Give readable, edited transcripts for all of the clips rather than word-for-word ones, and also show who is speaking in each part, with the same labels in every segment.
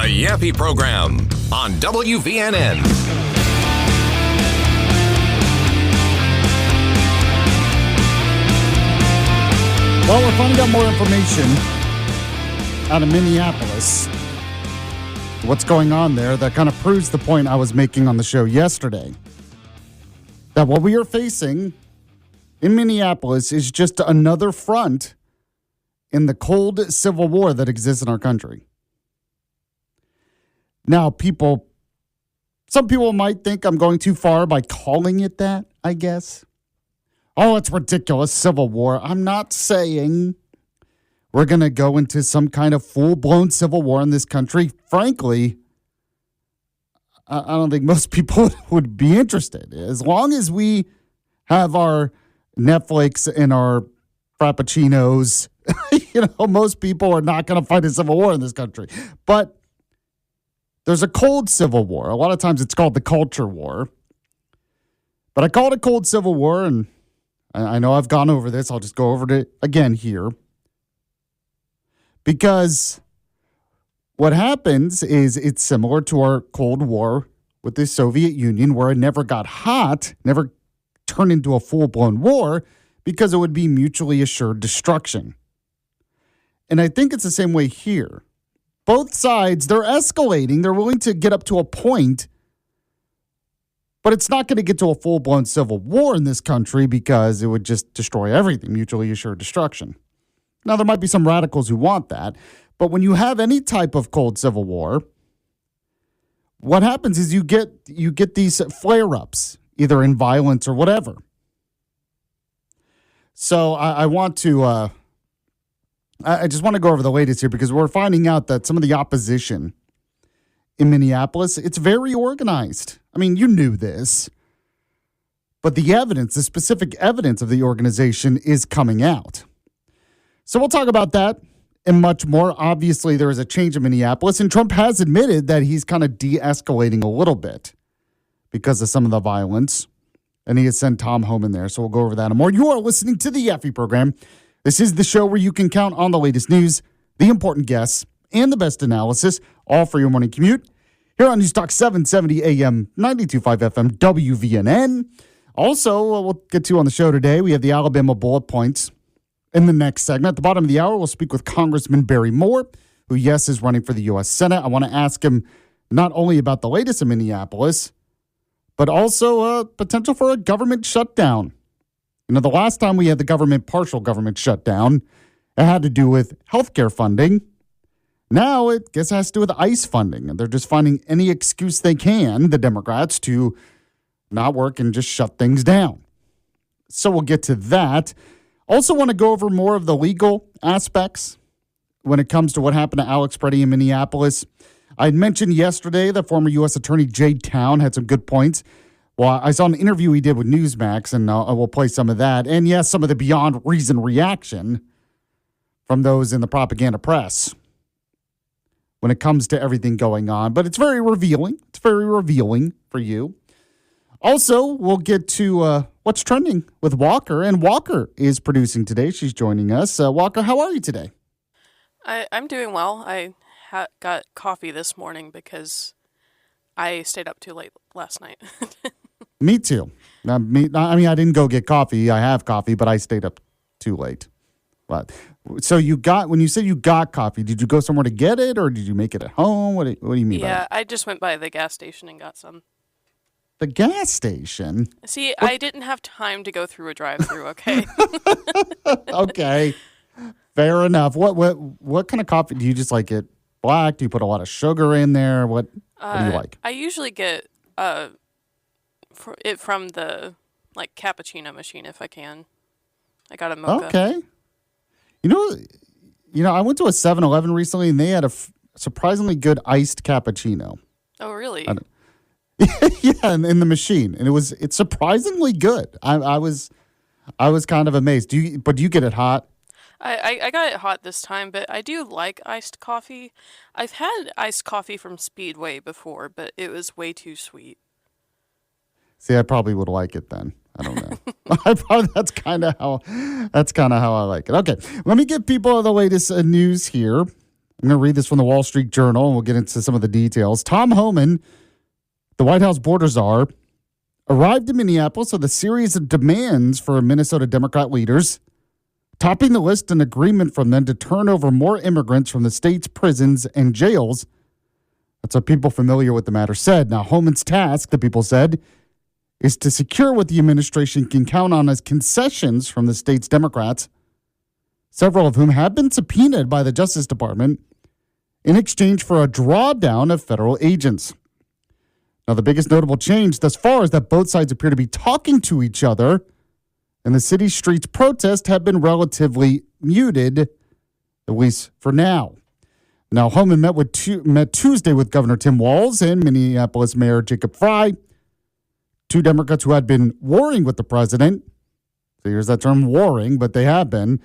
Speaker 1: Yaffee program on WVNN.
Speaker 2: Well, we're finding out more information out of Minneapolis. What's going on there that kind of proves the point I was making on the show yesterday. That what we are facing in Minneapolis is just another front in the cold civil war that exists in our country. Now, some people might think I'm going too far by calling it that, I guess. Oh, it's ridiculous, civil war. I'm not saying we're going to go into some kind of full-blown civil war in this country. Frankly, I don't think most people would be interested. As long as we have our Netflix and our Frappuccinos, most people are not going to fight a civil war in this country. But there's a cold civil war. A lot of times it's called the culture war. But I call it a cold civil war, and I know I've gone over this. I'll just go over it again here. Because what happens is it's similar to our Cold War with the Soviet Union, where it never got hot, never turned into a full-blown war, because it would be mutually assured destruction. And I think it's the same way here. Both sides, they're escalating. They're willing to get up to a point, but it's not going to get to a full-blown civil war in this country because it would just destroy everything, mutually assured destruction. Now, there might be some radicals who want that, but when you have any type of cold civil war, what happens is you get these flare-ups, either in violence or whatever. So I just want to go over the latest here because we're finding out that some of the opposition in Minneapolis, it's very organized. I mean, you knew this, but the specific evidence of the organization is coming out. So we'll talk about that and much more. Obviously, there is a change in Minneapolis, and Trump has admitted that he's kind of de-escalating a little bit because of some of the violence, and he has sent Tom home in there. So we'll go over that and more. You are listening to the Yaffee program. This is the show where you can count on the latest news, the important guests, and the best analysis, all for your morning commute. Here on News Talk 770 AM, 92.5 FM, WVNN. Also, we'll get to on the show today, we have the Alabama bullet points in the next segment. At the bottom of the hour, we'll speak with Congressman Barry Moore, who, yes, is running for the U.S. Senate. I want to ask him not only about the latest in Minneapolis, but also potential for a government shutdown. The last time we had the partial government shutdown, it had to do with healthcare funding. Now it has to do with ICE funding. And they're just finding any excuse they can, the Democrats, to not work and just shut things down. So we'll get to that. Also want to go over more of the legal aspects when it comes to what happened to Alex Preddy in Minneapolis. I had mentioned yesterday that former U.S. Attorney Jay Town had some good points. Well, I saw an interview he did with Newsmax, and I will play some of that. And yes, some of the beyond reason reaction from those in the propaganda press when it comes to everything going on. But it's very revealing. It's very revealing for you. Also, we'll get to what's trending with Walker. And Walker is producing today. She's joining us. Walker, how are you today?
Speaker 3: I'm doing well. I got coffee this morning because I stayed up too late last night.
Speaker 2: Me too. I didn't go get coffee. I have coffee, but I stayed up too late. But so when you said you got coffee, did you go somewhere to get it, or did you make it at home? What do you mean by that?
Speaker 3: Yeah, I just went by the gas station and got some.
Speaker 2: The gas station?
Speaker 3: See, I didn't have time to go through a drive-through, okay?
Speaker 2: Okay. Fair enough. What kind of coffee? Do you just like it black? Do you put a lot of sugar in there? What do you like?
Speaker 3: I usually get it from the cappuccino machine if I can. I got a mocha.
Speaker 2: Okay. I went to a 7-Eleven recently, and they had a surprisingly good iced cappuccino.
Speaker 3: Oh, really?
Speaker 2: Yeah, in the machine, and it's surprisingly good. I was kind of amazed. Do you get it hot?
Speaker 3: I got it hot this time, but I do like iced coffee. I've had iced coffee from Speedway before, but it was way too sweet.
Speaker 2: See, I probably would like it then. I don't know. That's kind of how I like it. Okay, let me give people the latest news here. I'm going to read this from the Wall Street Journal, and we'll get into some of the details. Tom Homan, the White House border czar, arrived in Minneapolis with a series of demands for Minnesota Democrat leaders, topping the list an agreement from them to turn over more immigrants from the state's prisons and jails. That's what people familiar with the matter said. Now, Homan's task, the people said, is to secure what the administration can count on as concessions from the state's Democrats, several of whom have been subpoenaed by the Justice Department in exchange for a drawdown of federal agents. Now, the biggest notable change thus far is that both sides appear to be talking to each other, and the city streets' protests have been relatively muted, at least for now. Now, Homan met Tuesday with Governor Tim Walz and Minneapolis Mayor Jacob Frey, two Democrats who had been warring with the president. So here's that term, warring, but they have been.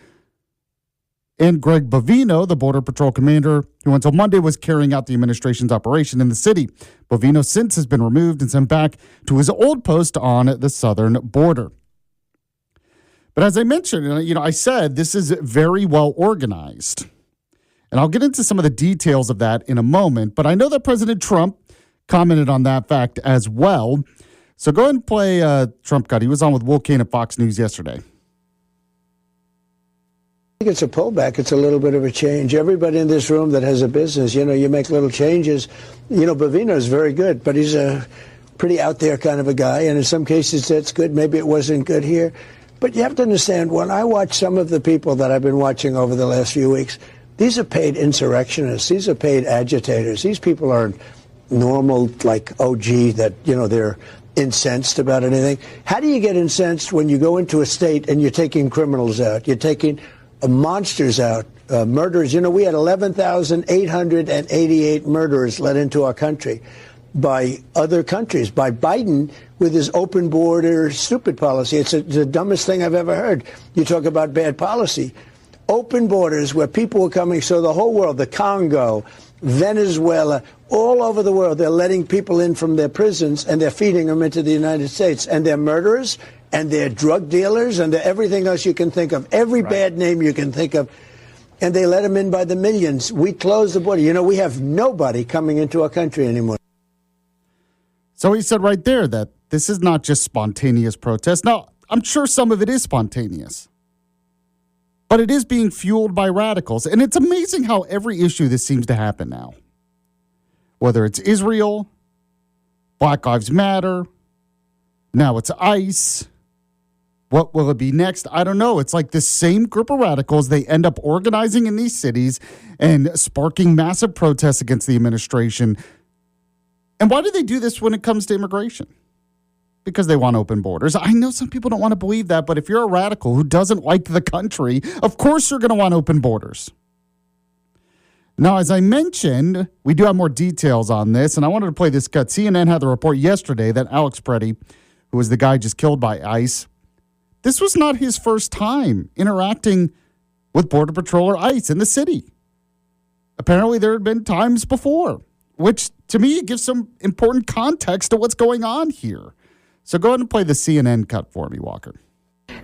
Speaker 2: And Greg Bovino, the Border Patrol commander, who until Monday was carrying out the administration's operation in the city. Bovino since has been removed and sent back to his old post on the southern border. But as I mentioned, I said this is very well organized. And I'll get into some of the details of that in a moment. But I know that President Trump commented on that fact as well. So go ahead and play Trump cut. He was on with Will Kane at Fox News yesterday.
Speaker 4: I think it's a pullback. It's a little bit of a change. Everybody in this room that has a business, you make little changes. Bovino is very good, but he's a pretty out there kind of a guy. And in some cases, that's good. Maybe it wasn't good here. But you have to understand, when I watch some of the people that I've been watching over the last few weeks, these are paid insurrectionists. These are paid agitators. These people aren't normal, like, that, they're incensed about anything. How do you get incensed when you go into a state and you're taking criminals out? You're taking monsters out, murderers. We had 11,888 murderers let into our country by other countries, by Biden with his open border stupid policy. It's the dumbest thing I've ever heard. You talk about bad policy. Open borders where people were coming, so the whole world, the Congo, Venezuela, all over the world, they're letting people in from their prisons and they're feeding them into the United States. And they're murderers and they're drug dealers and they're everything else you can think of, every bad name you can think of. And they let them in by the millions. We closed the border. We have nobody coming into our country anymore.
Speaker 2: So he said right there that this is not just spontaneous protest. Now, I'm sure some of it is spontaneous, but it is being fueled by radicals. And it's amazing how every issue this seems to happen now. Whether it's Israel, Black Lives Matter, now it's ICE. What will it be next? I don't know. It's like the same group of radicals. They end up organizing in these cities and sparking massive protests against the administration. And why do they do this when it comes to immigration? Because they want open borders. I know some people don't want to believe that, but if you're a radical who doesn't like the country, of course you're going to want open borders. Now, as I mentioned, we do have more details on this, and I wanted to play this cut. CNN had the report yesterday that Alex Preddy, who was the guy just killed by ICE, this was not his first time interacting with Border Patrol or ICE in the city. Apparently, there had been times before, which to me gives some important context to what's going on here. So go ahead and play the CNN cut for me, Walker.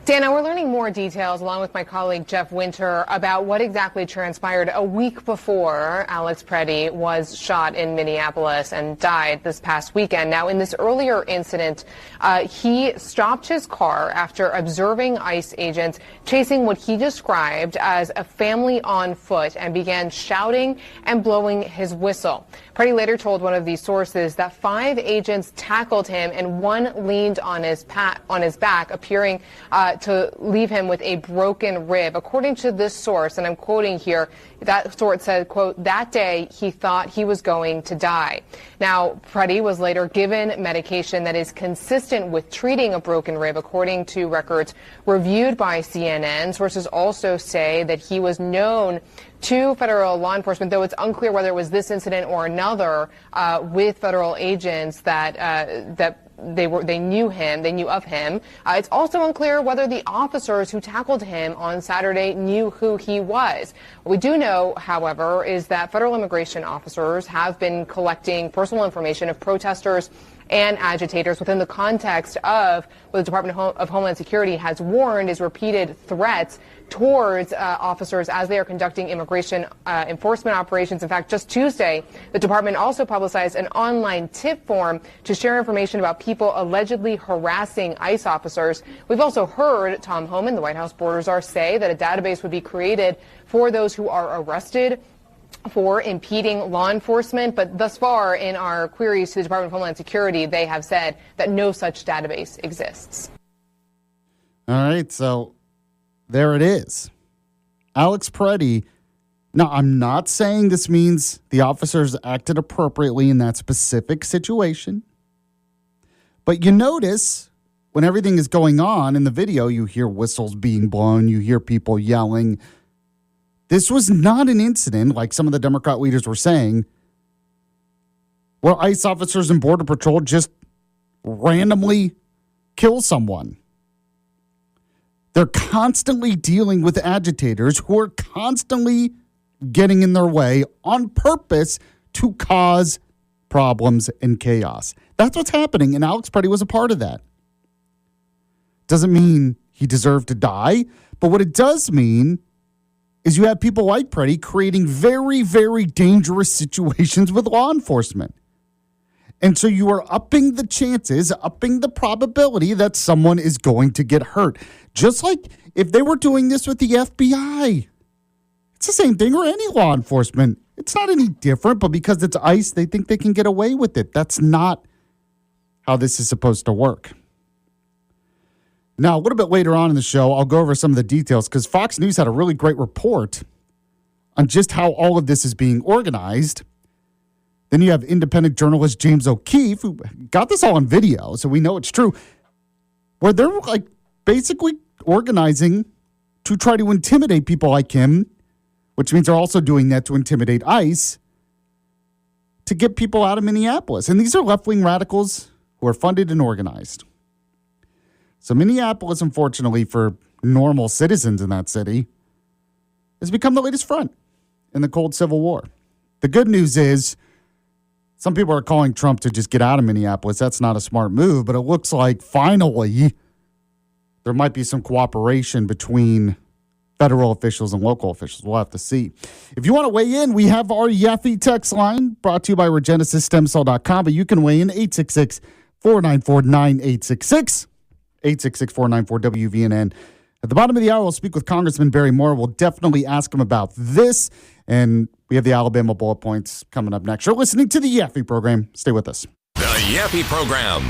Speaker 5: Dana, we're learning more details along with my colleague Jeff Winter about what exactly transpired a week before Alex Preddy was shot in Minneapolis and died this past weekend. Now, in this earlier incident, he stopped his car after observing ICE agents chasing what he described as a family on foot and began shouting and blowing his whistle. Preddy later told one of these sources that 5 agents tackled him and one leaned on his back, appearing to leave him with a broken rib. According to this source, and I'm quoting here, that source said, quote, that day he thought he was going to die. Now, Preddy was later given medication that is consistent with treating a broken rib, according to records reviewed by CNN. Sources also say that he was known to federal law enforcement, though it's unclear whether it was this incident or another with federal agents that they knew of him. It's also unclear whether the officers who tackled him on Saturday knew who he was. What we do know, however, is that federal immigration officers have been collecting personal information of protesters and agitators within the context of what the Department of Homeland Security has warned is repeated threats towards officers as they are conducting immigration enforcement operations. In fact, just Tuesday, the department also publicized an online tip form to share information about people allegedly harassing ICE officers. We've also heard Tom Homan, the White House border czar, say that a database would be created for those who are arrested for impeding law enforcement. But thus far, in our queries to the Department of Homeland Security, they have said that no such database exists.
Speaker 2: All right, so there it is. Alex Preddy. Now, I'm not saying this means the officers acted appropriately in that specific situation. But you notice when everything is going on in the video, you hear whistles being blown, you hear people yelling. This was not an incident, like some of the Democrat leaders were saying, where ICE officers and Border Patrol just randomly kill someone. They're constantly dealing with agitators who are constantly getting in their way on purpose to cause problems and chaos. That's what's happening, and Alex Preddy was a part of that. Doesn't mean he deserved to die, but what it does mean is you have people like Preddy creating very, very dangerous situations with law enforcement. And so you are upping the chances, upping the probability that someone is going to get hurt. Just like if they were doing this with the FBI. It's the same thing, or any law enforcement. It's not any different, but because it's ICE, they think they can get away with it. That's not how this is supposed to work. Now, a little bit later on in the show, I'll go over some of the details because Fox News had a really great report on just how all of this is being organized. Then you have independent journalist James O'Keefe, who got this all on video, so we know it's true, where they're like basically organizing to try to intimidate people like him, which means they're also doing that to intimidate ICE, to get people out of Minneapolis. And these are left-wing radicals who are funded and organized. So Minneapolis, unfortunately, for normal citizens in that city, has become the latest front in the cold Civil War. The good news is some people are calling Trump to just get out of Minneapolis. That's not a smart move, but it looks like finally there might be some cooperation between federal officials and local officials. We'll have to see. If you want to weigh in, we have our Yaffee text line brought to you by RegenesisStemCell.com, but you can weigh in 866-494-9866. 866-494-WVNN. At the bottom of the hour, we'll speak with Congressman Barry Moore. We'll definitely ask him about this. And we have the Alabama bullet points coming up next. You're listening to the Yaffee program. Stay with us.
Speaker 1: The Yaffee program.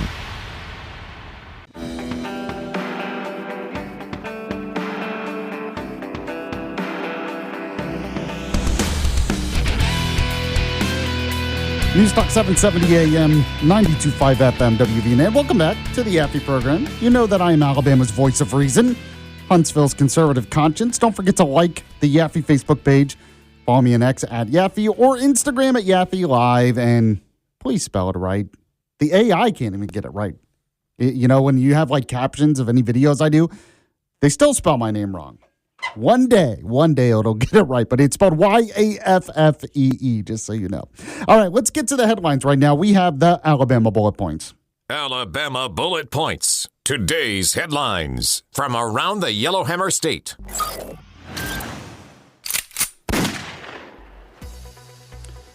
Speaker 2: News Talk 770 AM, 92.5 FM, WVNN. Welcome back to the Yaffee program. You know that I am Alabama's voice of reason, Huntsville's conservative conscience. Don't forget to like the Yaffee Facebook page. Follow me on X at Yaffee or Instagram at Yaffee Live. And please spell it right. The AI can't even get it right. You know, when you have like captions of any videos I do, they still spell my name wrong. One day it'll get it right, but it's spelled Yaffee, just so you know. All right, let's get to the headlines right now. We have the Alabama bullet points.
Speaker 1: Alabama bullet points. Today's headlines from around the Yellowhammer State.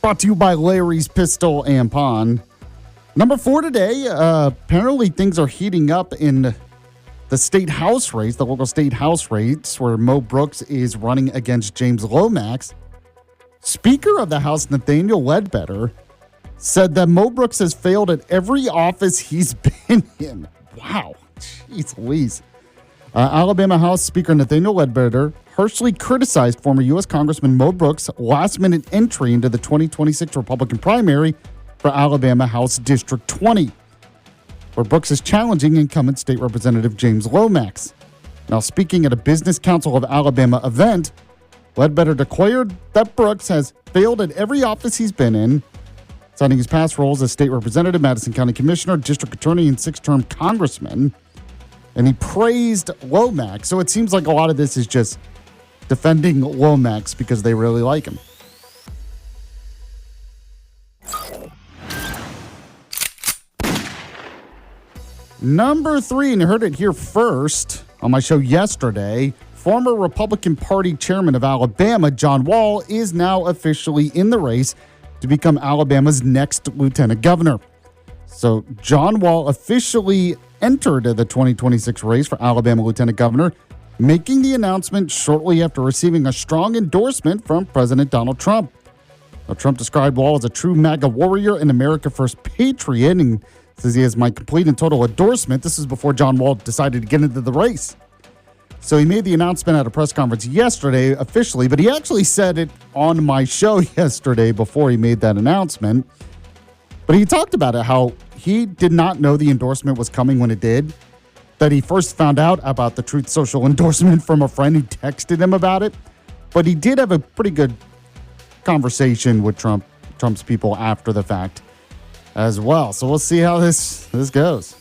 Speaker 2: Brought to you by Larry's Pistol and Pawn. Number 4 today, apparently things are heating up in the state house race, the local state house race, where Mo Brooks is running against James Lomax. Speaker of the House, Nathaniel Ledbetter, said that Mo Brooks has failed at every office he's been in. Wow. Jeez Louise. Alabama House Speaker Nathaniel Ledbetter harshly criticized former U.S. Congressman Mo Brooks' last-minute entry into the 2026 Republican primary for Alabama House District 20. Where Brooks is challenging incumbent State Representative James Lomax. Now, speaking at a Business Council of Alabama event, Ledbetter declared that Brooks has failed at every office he's been in, citing his past roles as State Representative, Madison County Commissioner, District Attorney, and 6-term Congressman. And he praised Lomax. So it seems like a lot of this is just defending Lomax because they really like him. Number 3, and you heard it here first on my show yesterday, former Republican Party chairman of Alabama, John Wall, is now officially in the race to become Alabama's next lieutenant governor. So John Wall officially entered the 2026 race for Alabama lieutenant governor, making the announcement shortly after receiving a strong endorsement from President Donald Trump. Now, Trump described Wall as a true MAGA warrior and America First patriot and says he has my complete and total endorsement. This is before John Wall decided to get into the race. So he made the announcement at a press conference yesterday officially, but he actually said it on my show yesterday before he made that announcement. But he talked about it, how he did not know the endorsement was coming when it did, that he first found out about the Truth Social endorsement from a friend who texted him about it. But he did have a pretty good conversation with Trump's people after the fact as well. So we'll see how this goes.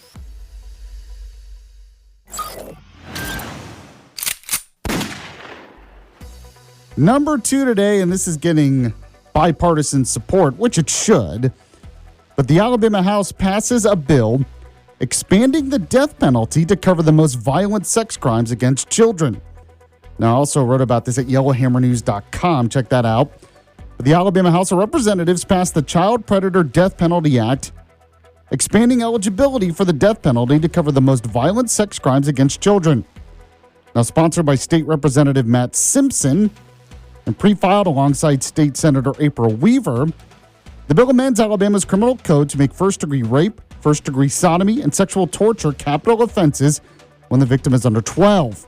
Speaker 2: Number 2 today, and this is getting bipartisan support, which it should, but the Alabama House passes a bill expanding the death penalty to cover the most violent sex crimes against children. Now, I also wrote about this at yellowhammernews.com. Check that out. The Alabama House of Representatives passed the Child Predator Death Penalty Act, expanding eligibility for the death penalty to cover the most violent sex crimes against children. Now, sponsored by State Representative Matt Simpson and pre-filed alongside State Senator April Weaver, the bill amends Alabama's criminal code to make first-degree rape, first-degree sodomy, and sexual torture capital offenses when the victim is under 12.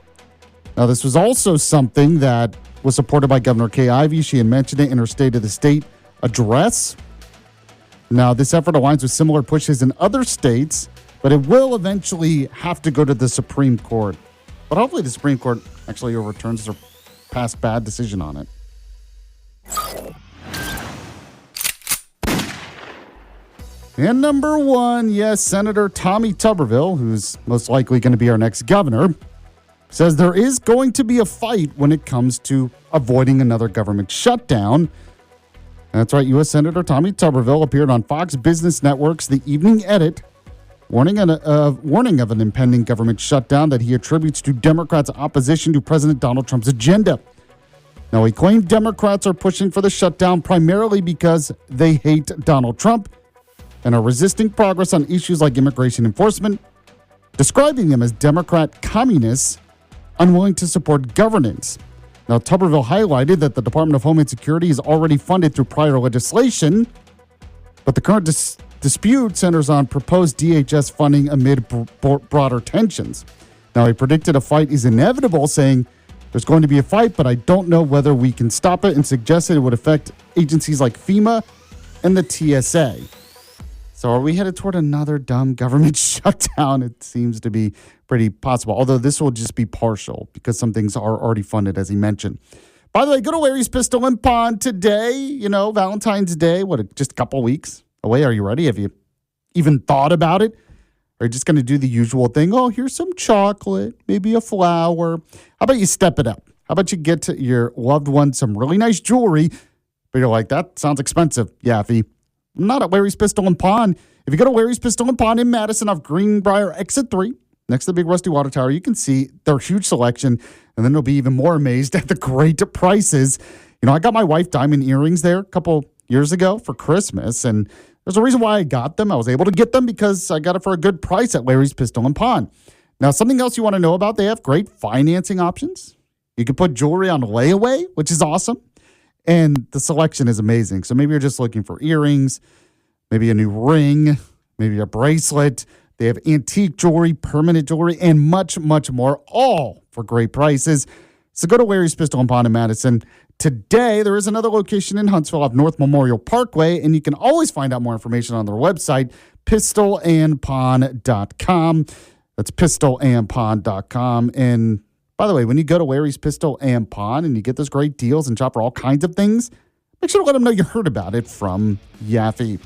Speaker 2: Now, this was also something that was supported by Governor Kay Ivey. She had mentioned it in her State of the State address. Now, this effort aligns with similar pushes in other states, but it will eventually have to go to the Supreme Court. But hopefully the Supreme Court actually overturns their past bad decision on it. And number 1, yes, Senator Tommy Tuberville, who's most likely going to be our next governor, says there is going to be a fight when it comes to avoiding another government shutdown. That's right, U.S. Senator Tommy Tuberville appeared on Fox Business Network's The Evening Edit, warning of an impending government shutdown that he attributes to Democrats' opposition to President Donald Trump's agenda. Now, he claimed Democrats are pushing for the shutdown primarily because they hate Donald Trump and are resisting progress on issues like immigration enforcement, describing them as Democrat communists unwilling to support governance. Now, Tuberville highlighted that the Department of Homeland Security is already funded through prior legislation, but the current dispute centers on proposed DHS funding amid broader tensions. Now, he predicted a fight is inevitable, saying, "There's going to be a fight, but I don't know whether we can stop it," and suggested it would affect agencies like FEMA and the TSA. So are we headed toward another dumb government shutdown? It seems to be pretty possible, although this will just be partial because some things are already funded, as he mentioned. By the way, go to Larry's Pistol and Pawn today. You know, Valentine's Day, just a couple weeks away. Are you ready? Have you even thought about it? Are you just going to do the usual thing? Oh, here's some chocolate, maybe a flower. How about you step it up? How about you get to your loved one some really nice jewelry? But you're like, that sounds expensive, Yaffee. Not at Larry's Pistol and Pawn. If you go to Larry's Pistol and Pawn in Madison off Greenbrier Exit 3, next to the big rusty water tower, you can see their huge selection, and then you'll be even more amazed at the great prices. You know, I got my wife diamond earrings there a couple years ago for Christmas, and there's a reason why I got them. I was able to get them because I got it for a good price at Larry's Pistol and Pawn. Now, something else you want to know about, they have great financing options. You can put jewelry on layaway, which is awesome. And the selection is amazing. So maybe you're just looking for earrings, maybe a new ring, maybe a bracelet. They have antique jewelry, permanent jewelry, and much, much more, all for great prices. So go to Larry's Pistol and Pawn in Madison. Today, there is another location in Huntsville off North Memorial Parkway, and you can always find out more information on their website, pistolandpawn.com. That's pistolandpawn.com. And by the way, when you go to Larry's Pistol and Pawn and you get those great deals and shop for all kinds of things, make sure to let them know you heard about it from Yaffee.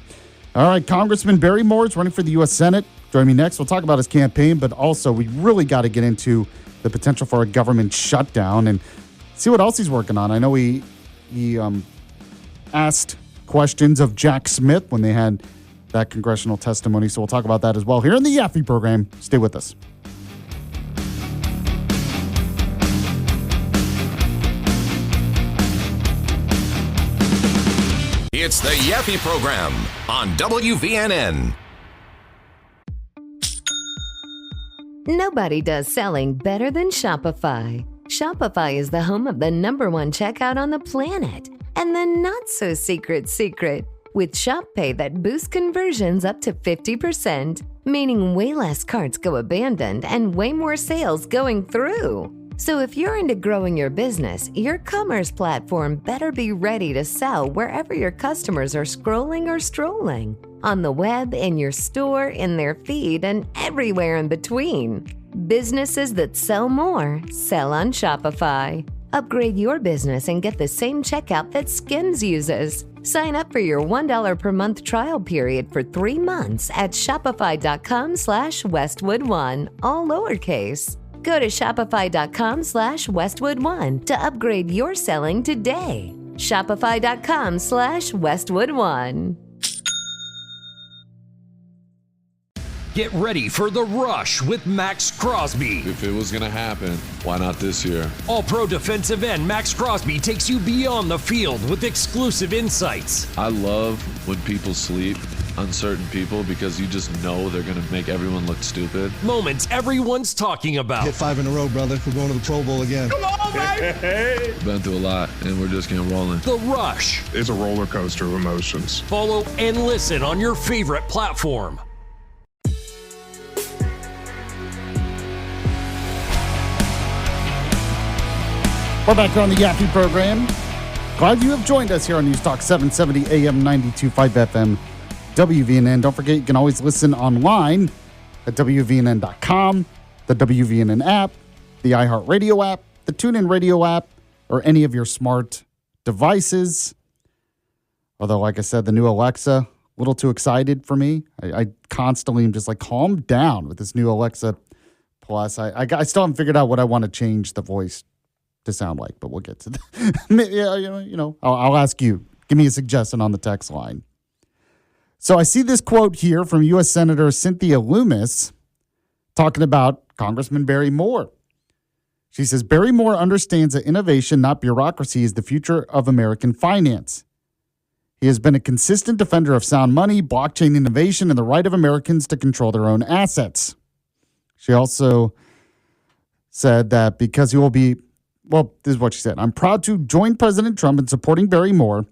Speaker 2: All right, Congressman Barry Moore is running for the U.S. Senate. Join me next. We'll talk about his campaign, but also we really got to get into the potential for a government shutdown and see what else he's working on. I know he asked questions of Jack Smith when they had that congressional testimony, so we'll talk about that as well here in the Yaffee program. Stay with us.
Speaker 1: It's the Yaffee Program on WVNN.
Speaker 6: Nobody does selling better than Shopify. Shopify is the home of the #1 checkout on the planet. And the not-so-secret secret, with Shop Pay that boosts conversions up to 50%, meaning way less carts go abandoned and way more sales going through. So if you're into growing your business, your commerce platform better be ready to sell wherever your customers are scrolling or strolling. On the web, in your store, in their feed, and everywhere in between. Businesses that sell more, sell on Shopify. Upgrade your business and get the same checkout that Skims uses. Sign up for your $1 per month trial period for 3 months at shopify.com/Westwood1, all lowercase. Go to shopify.com/Westwood1 to upgrade your selling today. Shopify.com/Westwood1.
Speaker 7: Get ready for The Rush with Max Crosby.
Speaker 8: If it was going to happen, why not this year?
Speaker 7: All-pro defensive end Max Crosby takes you beyond the field with exclusive insights.
Speaker 8: I love when people sleep, uncertain people, because you just know they're going to make everyone look stupid.
Speaker 7: Moments everyone's talking about.
Speaker 9: Hit 5 in a row, brother. We're going to the Pro Bowl again.
Speaker 7: Come on, baby!
Speaker 8: Been through a lot, and we're just getting rolling.
Speaker 7: The Rush.
Speaker 10: It's a roller coaster of emotions.
Speaker 7: Follow and listen on your favorite platform.
Speaker 2: We're back here on the Yaffee Program. Glad you have joined us here on News Talk 770 AM 92.5 FM WVNN. Don't forget, you can always listen online at WVNN.com, the WVNN app, the iHeartRadio app, the TuneIn Radio app, or any of your smart devices. Although, like I said, the new Alexa, a little too excited for me. I constantly am just like, calm down with this new Alexa Plus. I still haven't figured out what I want to change the voice to sound like, but we'll get to that. I'll ask you. Give me a suggestion on the text line. So I see this quote here from U.S. Senator Cynthia Lummis talking about Congressman Barry Moore. She says, Barry Moore understands that innovation, not bureaucracy, is the future of American finance. He has been a consistent defender of sound money, blockchain innovation, and the right of Americans to control their own assets. She also said that because he will be this is what she said. I'm proud to join President Trump in supporting Barry Moore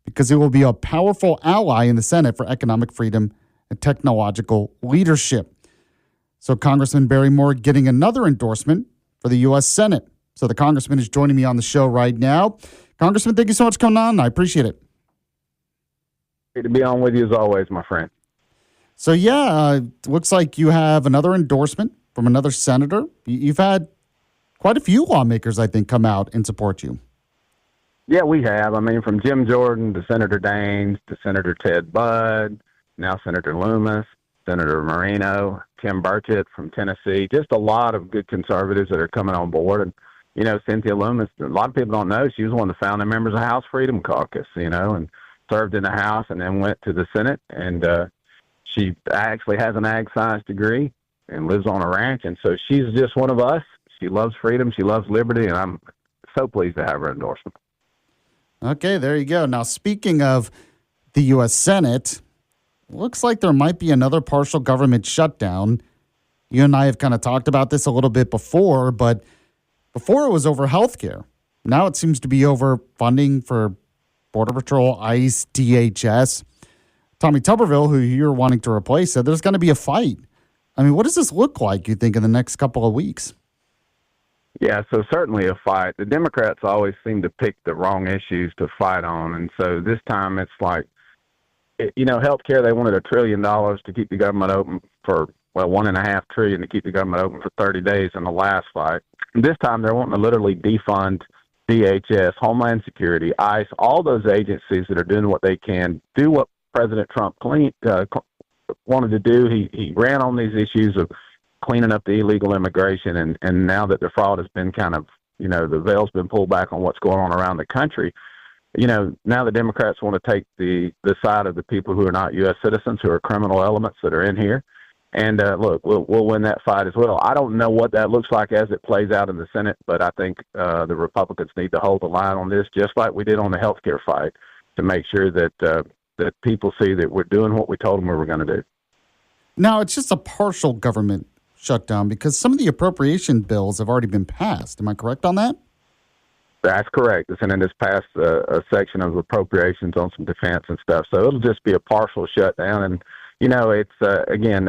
Speaker 2: because he will be a powerful ally in the Senate for economic freedom and technological leadership. So Congressman Barry Moore getting another endorsement for the U.S. Senate. So the congressman is joining me on the show right now. Congressman, thank you so much for coming on. I appreciate it.
Speaker 11: Great to be on with you as always, my friend.
Speaker 2: So, looks like you have another endorsement from another senator. You've had quite a few lawmakers, I think, come out and support you.
Speaker 11: Yeah, we have. I mean, from Jim Jordan to Senator Daines to Senator Ted Budd, now Senator Loomis, Senator Moreno, Tim Burchett from Tennessee, just a lot of good conservatives that are coming on board. And, Cynthia Loomis, a lot of people don't know, she was one of the founding members of the House Freedom Caucus, and served in the House and then went to the Senate. And she actually has an ag science degree and lives on a ranch. And so she's just one of us. She loves freedom. She loves liberty. And I'm so pleased to have her endorsement.
Speaker 2: Okay, there you go. Now, speaking of the U.S. Senate, looks like there might be another partial government shutdown. You and I have kind of talked about this a little bit before, but before it was over health care. Now it seems to be over funding for Border Patrol, ICE, DHS. Tommy Tuberville, who you're wanting to replace, said there's going to be a fight. I mean, what does this look like, you think, in the next couple of weeks?
Speaker 11: Yeah, so certainly a fight. The Democrats always seem to pick the wrong issues to fight on. And so this time it's like, healthcare, they wanted $1 trillion to keep the government open for, $1.5 trillion to keep the government open for 30 days in the last fight. And this time they're wanting to literally defund DHS, Homeland Security, ICE, all those agencies that are doing what they can, do what President Trump wanted to do. He ran on these issues of cleaning up the illegal immigration, and now that the fraud has been kind of, the veil's been pulled back on what's going on around the country, now the Democrats want to take the side of the people who are not U.S. citizens, who are criminal elements that are in here. And look, we'll win that fight as well. I don't know what that looks like as it plays out in the Senate, but I think the Republicans need to hold the line on this, just like we did on the health care fight. to make sure that that people see that we're doing what we told them we were going to do.
Speaker 2: Now, it's just a partial government shutdown because some of the appropriation bills have already been passed. Am I correct on that?
Speaker 11: That's correct. The Senate has passed a section of appropriations on some defense and stuff, so it'll just be a partial shutdown. And it's again,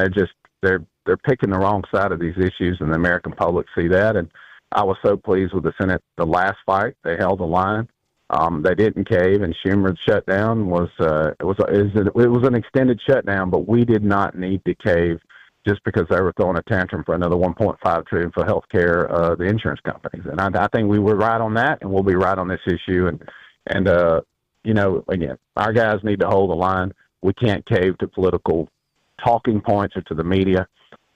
Speaker 11: they're picking the wrong side of these issues, and the American public see that. And I was so pleased with the Senate. The last fight, they held the line. They didn't cave, and Schumer's shutdown was an extended shutdown, but we did not need to cave just because they were throwing a tantrum for another $1.5 trillion for health care, the insurance companies. And I think we were right on that, and we'll be right on this issue. And again, our guys need to hold the line. We can't cave to political talking points or to the media.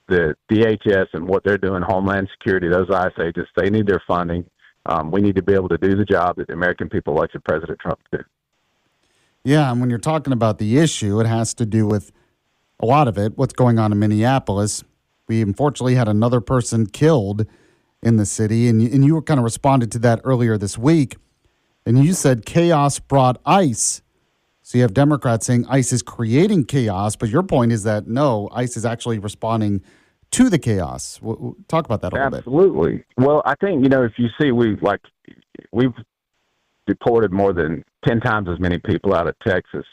Speaker 11: The DHS and what they're doing, Homeland Security, those ICE agents, they need their funding. We need to be able to do the job that the American people elected President Trump to do.
Speaker 2: Yeah, and when you're talking about the issue, it has to do with a lot of it, what's going on in Minneapolis. We unfortunately had another person killed in the city, and you kind of responded to that earlier this week, and you said chaos brought ICE. So you have Democrats saying ICE is creating chaos, but your point is that, no, ICE is actually responding to the chaos. Talk about that a little bit.
Speaker 11: Absolutely. Well, I think, if you see, we've deported more than 10 times as many people out of Texas.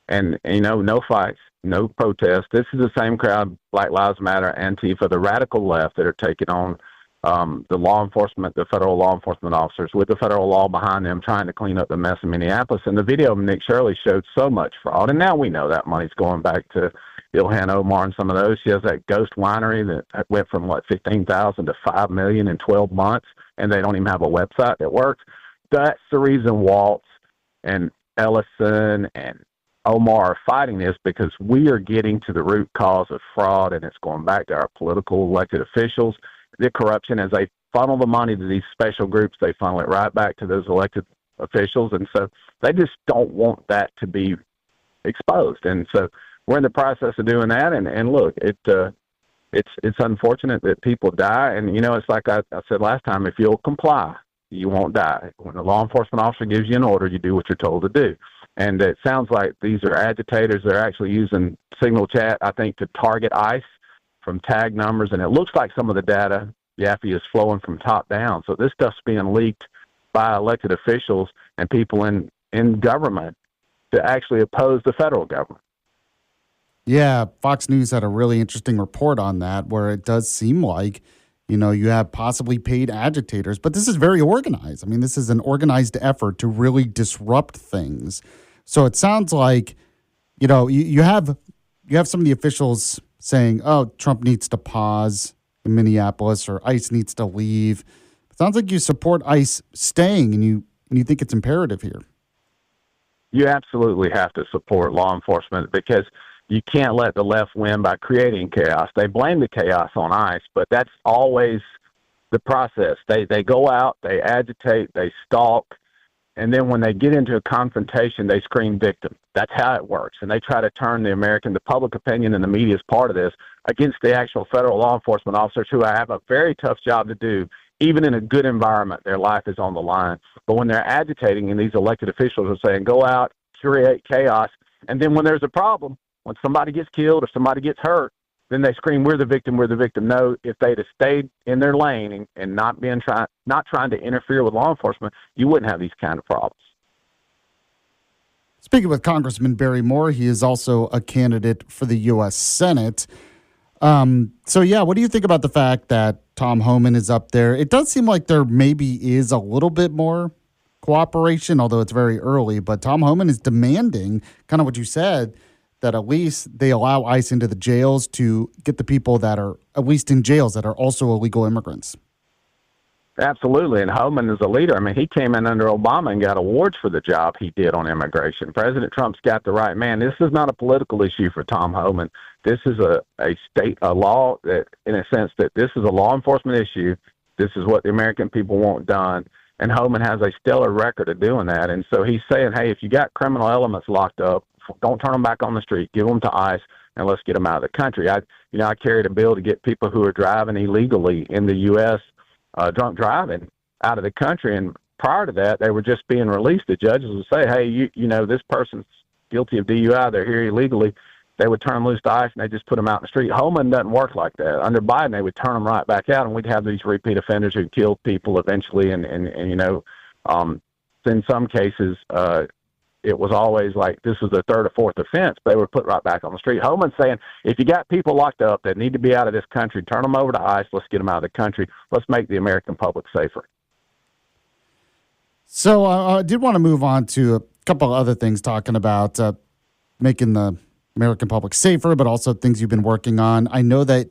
Speaker 11: And, no fights, no protests. This is the same crowd, Black Lives Matter, Antifa, the radical left that are taking on the law enforcement, the federal law enforcement officers with the federal law behind them trying to clean up the mess in Minneapolis. And the video of Nick Shirley showed so much fraud. And now we know that money's going back to Ilhan Omar and some of those. She has that ghost winery that went from, $15,000 to $5 million in 12 months, and they don't even have a website that works. That's the reason Waltz and Ellison and Omar are fighting this, because we are getting to the root cause of fraud, and it's going back to our political elected officials. The corruption, as they funnel the money to these special groups, they funnel it right back to those elected officials. And so they just don't want that to be exposed. And so we're in the process of doing that. And look, it's unfortunate that people die. And, it's like I said last time, if you'll comply, you won't die. When a law enforcement officer gives you an order, you do what you're told to do. And it sounds like these are agitators. They're actually using signal chat, I think, to target ICE from tag numbers. And it looks like some of the data, Yaffee, is flowing from top down. So this stuff's being leaked by elected officials and people in government to actually oppose the federal government.
Speaker 2: Yeah, Fox News had a really interesting report on that, where it does seem like, you have possibly paid agitators, but this is very organized. I mean, this is an organized effort to really disrupt things. So it sounds like, you have some of the officials saying, oh, Trump needs to pause in Minneapolis, or ICE needs to leave. It sounds like you support ICE staying, and you think it's imperative here.
Speaker 11: You absolutely have to support law enforcement, because you can't let the left win by creating chaos. They blame the chaos on ICE, but that's always the process. They go out, they agitate, they stalk, and then when they get into a confrontation, they scream victim. That's how it works. And they try to turn the public opinion, and the media is part of this, against the actual federal law enforcement officers, who have a very tough job to do. Even in a good environment, their life is on the line. But when they're agitating, and these elected officials are saying, go out, create chaos, and then when there's a problem, when somebody gets killed or somebody gets hurt, then they scream, we're the victim, we're the victim. No, if they'd have stayed in their lane and not trying to interfere with law enforcement, you wouldn't have these kind of problems.
Speaker 2: Speaking with Congressman Barry Moore, he is also a candidate for the U.S. Senate. What do you think about the fact that Tom Homan is up there? It does seem like there maybe is a little bit more cooperation, although it's very early. But Tom Homan is demanding, kind of what you said, that at least they allow ICE into the jails to get the people that are at least in jails that are also illegal immigrants.
Speaker 11: Absolutely. And Homan is a leader. I mean, he came in under Obama and got awards for the job he did on immigration. President Trump's got the right man. This is not a political issue for Tom Homan. This is a law that, in a sense, that this is a law enforcement issue. This is what the American people want done. And Homan has a stellar record of doing that. And so he's saying, hey, if you got criminal elements locked up, don't turn them back on the street. Give them to ICE, and let's get them out of the country. I carried a bill to get people who are driving illegally in the U.S., drunk driving, out of the country. And prior to that, they were just being released. The judges would say, hey, you know, this person's guilty of DUI. They're here illegally. They would turn them loose to ICE, and they just put them out in the street. Holman doesn't work like that. Under Biden, they would turn them right back out, and we'd have these repeat offenders who killed people eventually. And you know, in some cases, it was always like this was the third or fourth offense. They were put right back on the street. Holman's saying, if you got people locked up that need to be out of this country, turn them over to ICE. Let's get them out of the country. Let's make the American public safer.
Speaker 2: So I did want to move on to a couple of other things, talking about making the American public safer, but also things you've been working on. I know that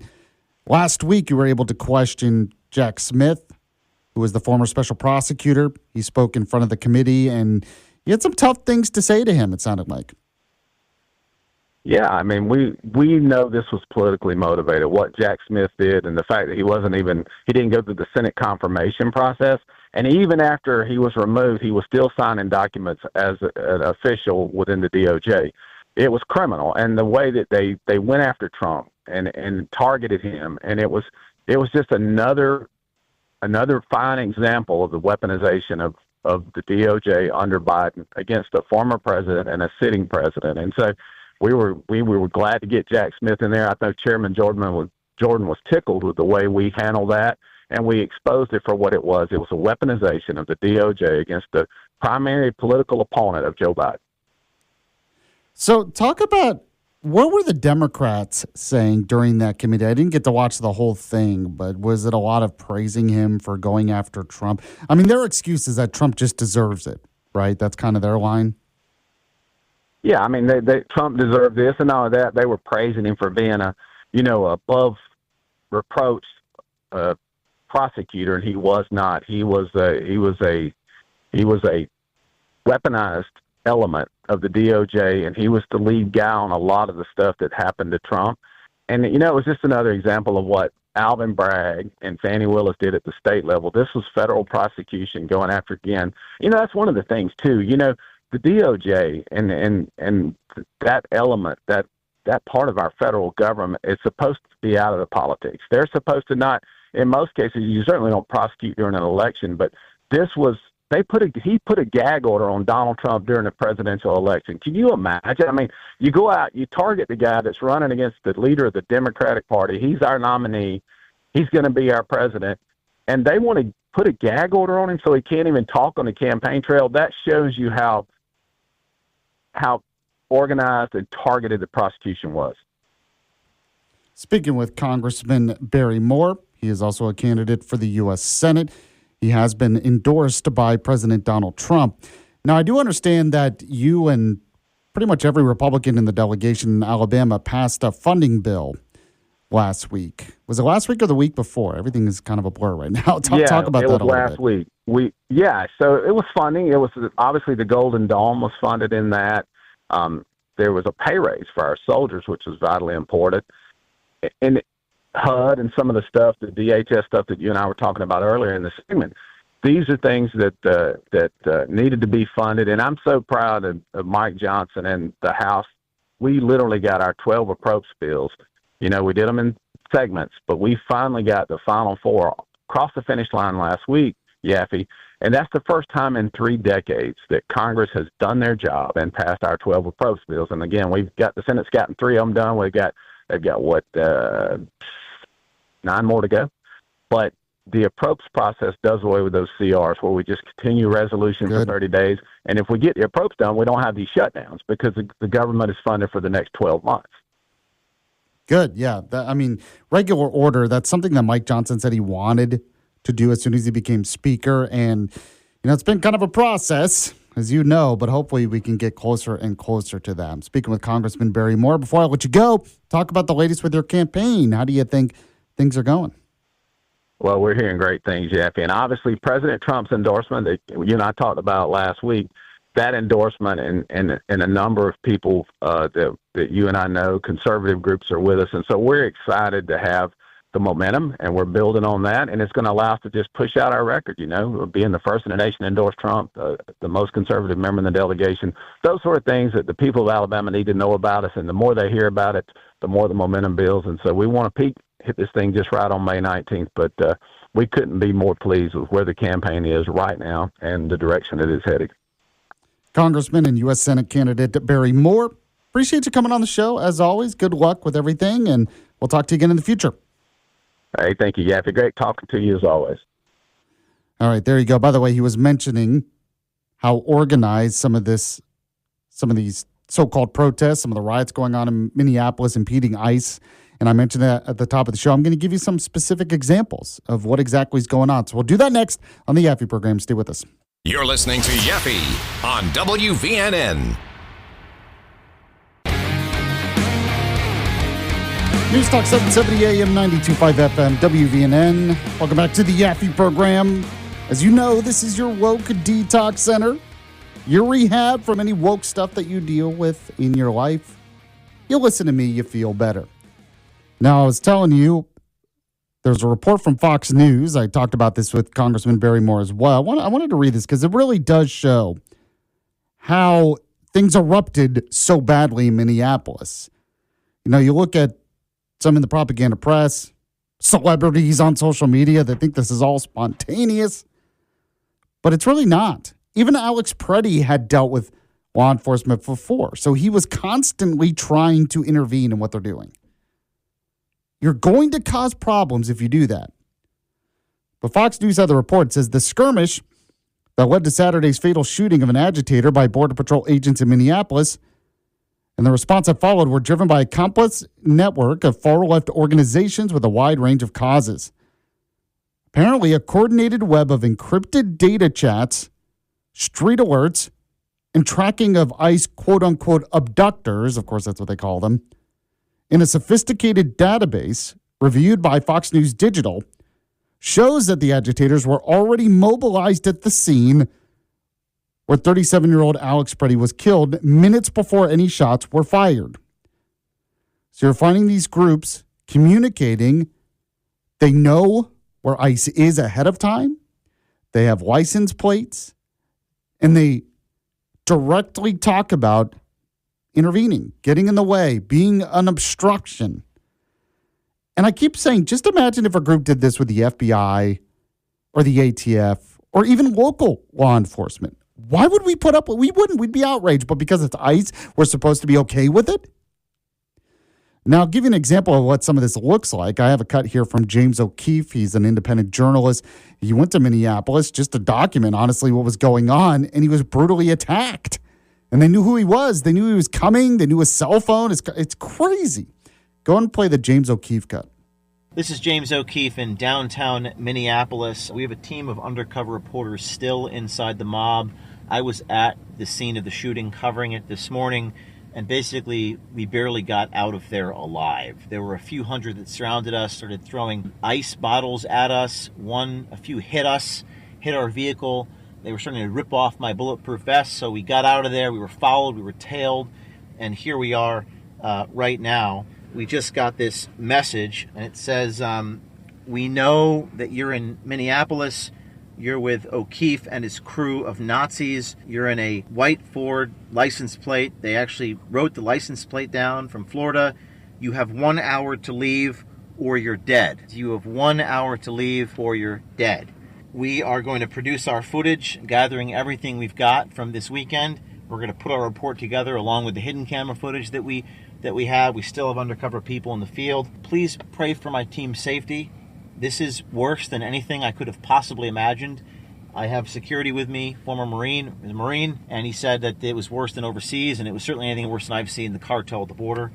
Speaker 2: last week you were able to question Jack Smith, who was the former special prosecutor. He spoke in front of the committee, and you had some tough things to say to him, it sounded like.
Speaker 11: Yeah, I mean, we know this was politically motivated, what Jack Smith did, and the fact that he didn't go through the Senate confirmation process. And even after he was removed, he was still signing documents as an official within the DOJ. It was criminal. And the way that they went after Trump and targeted him, and it was just another fine example of the weaponization of the DOJ under Biden against a former president and a sitting president. And so we were glad to get Jack Smith in there. I know Chairman Jordan was tickled with the way we handled that, and we exposed it for what it was. It was a weaponization of the DOJ against the primary political opponent of Joe Biden.
Speaker 2: So talk about, what were the Democrats saying during that committee? I didn't get to watch the whole thing, but was it a lot of praising him for going after Trump? I mean, their excuse is that Trump just deserves it, right? That's kind of their line.
Speaker 11: Yeah, I mean, Trump deserved this, and all of that. They were praising him for being above reproach prosecutor, and he was not. He was a weaponized element of the DOJ, and he was the lead guy on a lot of the stuff that happened to Trump. And, you know, it was just another example of what Alvin Bragg and Fannie Willis did at the state level. This was federal prosecution going after, again. You know, that's one of the things, too. You know, the DOJ and that element, that part of our federal government is supposed to be out of the politics. They're supposed to not, in most cases, you certainly don't prosecute during an election, but this was, he put a gag order on Donald Trump during the presidential election. Can you imagine? I mean, you go out, you target the guy that's running against the leader of the Democratic Party. He's our nominee. He's going to be our president. And they want to put a gag order on him so he can't even talk on the campaign trail. That shows you how organized and targeted the prosecution was.
Speaker 2: Speaking with Congressman Barry Moore, he is also a candidate for the U.S. Senate. He has been endorsed by President Donald Trump. Now, I do understand that you and pretty much every Republican in the delegation in Alabama passed a funding bill last week. Was it last week or the week before? Everything is kind of a blur right now. Talk about that a little bit.
Speaker 11: It was last week. So it was funding. It was obviously the Golden Dome was funded in that. There was a pay raise for our soldiers, which was vitally important. And HUD and some of the stuff, the DHS stuff that you and I were talking about earlier in the segment, these are things that needed to be funded. And I'm so proud of Mike Johnson and the House. We literally got our 12 approach bills. You know, we did them in segments, but we finally got the final 4 across the finish line last week, Yaffee. And that's the first time in 3 decades that Congress has done their job and passed our 12 approach bills. And again, we've got the Senate's gotten 3 of them done. They've got 9 more to go. But the approach process does away with those CRs where we just continue resolution for 30 days. And if we get the approach done, we don't have these shutdowns because the government is funded for the next 12 months.
Speaker 2: Good, yeah. Regular order, that's something that Mike Johnson said he wanted to do as soon as he became Speaker. And, you know, it's been kind of a process, as you know, but hopefully we can get closer and closer to that. I'm speaking with Congressman Barry Moore. Before I let you go, talk about the latest with your campaign. How do you think things are going?
Speaker 11: Well, we're hearing great things, Yaffee. And obviously President Trump's endorsement that you and I talked about last week, that endorsement and a number of people that you and I know, conservative groups are with us. And so we're excited to have the momentum, and we're building on that. And it's going to allow us to just push out our record, you know, being the first in the nation to endorse Trump, the most conservative member in the delegation, those sort of things that the people of Alabama need to know about us. And the more they hear about it, the more the momentum builds. And so we want to hit this thing just right on May 19th. But we couldn't be more pleased with where the campaign is right now and the direction it is headed.
Speaker 2: Congressman and U.S. Senate candidate Barry Moore, appreciate you coming on the show. As always, good luck with everything, and we'll talk to you again in the future.
Speaker 11: Hey, thank you, Yaffee. Great talking to you as always.
Speaker 2: All right, there you go. By the way, he was mentioning how organized some of these so-called protests, some of the riots going on in Minneapolis impeding ICE, and I mentioned that at the top of the show. I'm going to give you some specific examples of what exactly is going on. So we'll do that next on the Yaffee program. Stay with us.
Speaker 1: You're listening to Yaffee on WVNN.
Speaker 2: News Talk 770 AM 92.5 FM WVNN. Welcome back to the Yaffee program. As you know, this is your woke detox center, your rehab from any woke stuff that you deal with in your life. You listen to me, you feel better. Now, I was telling you, there's a report from Fox News. I talked about this with Congressman Barry Moore as well. I wanted to read this because it really does show how things erupted so badly in Minneapolis. You know, you look at some in the propaganda press, celebrities on social media that think this is all spontaneous, but it's really not. Even Alex Preddy had dealt with law enforcement before, so he was constantly trying to intervene in what they're doing. You're going to cause problems if you do that. But Fox News had the report. It says the skirmish that led to Saturday's fatal shooting of an agitator by Border Patrol agents in Minneapolis and the response that followed were driven by a complex network of far-left organizations with a wide range of causes. Apparently, a coordinated web of encrypted data chats, street alerts, and tracking of ICE quote-unquote abductors, of course that's what they call them, in a sophisticated database reviewed by Fox News Digital shows that the agitators were already mobilized at the scene where 37-year-old Alex Preddy was killed minutes before any shots were fired. So you're finding these groups communicating. They know where ICE is ahead of time. They have license plates. And they directly talk about intervening, getting in the way, being an obstruction. And I keep saying, just imagine if a group did this with the FBI or the ATF or even local law enforcement. Why would we put up? We wouldn't. We'd be outraged. But because it's ICE, we're supposed to be okay with it? Now, I'll give you an example of what some of this looks like. I have a cut here from James O'Keefe. He's an independent journalist. He went to Minneapolis just to document, honestly, what was going on, and he was brutally attacked. And they knew who he was. They knew he was coming. They knew his cell phone. It's crazy. Go and play the James O'Keefe cut.
Speaker 12: This is James O'Keefe in downtown Minneapolis. We have a team of undercover reporters still inside the mob. I was at the scene of the shooting, covering it this morning, and basically we barely got out of there alive. There were a few hundred that surrounded us, started throwing ice bottles at us. A few hit us, hit our vehicle. They were starting to rip off my bulletproof vest, so we got out of there. We were followed, we were tailed, and here we are right now. We just got this message, and it says, we know that you're in Minneapolis. You're with O'Keefe and his crew of Nazis. You're in a white Ford license plate. They actually wrote the license plate down from Florida. You have 1 hour to leave or you're dead. You have 1 hour to leave or you're dead. We are going to produce our footage, gathering everything we've got from this weekend. We're going to put our report together along with the hidden camera footage that we have. We still have undercover people in the field. Please pray for my team's safety. This is worse than anything I could have possibly imagined. I have security with me, former Marine, and he said that it was worse than overseas, and it was certainly anything worse than I've seen the cartel at the border.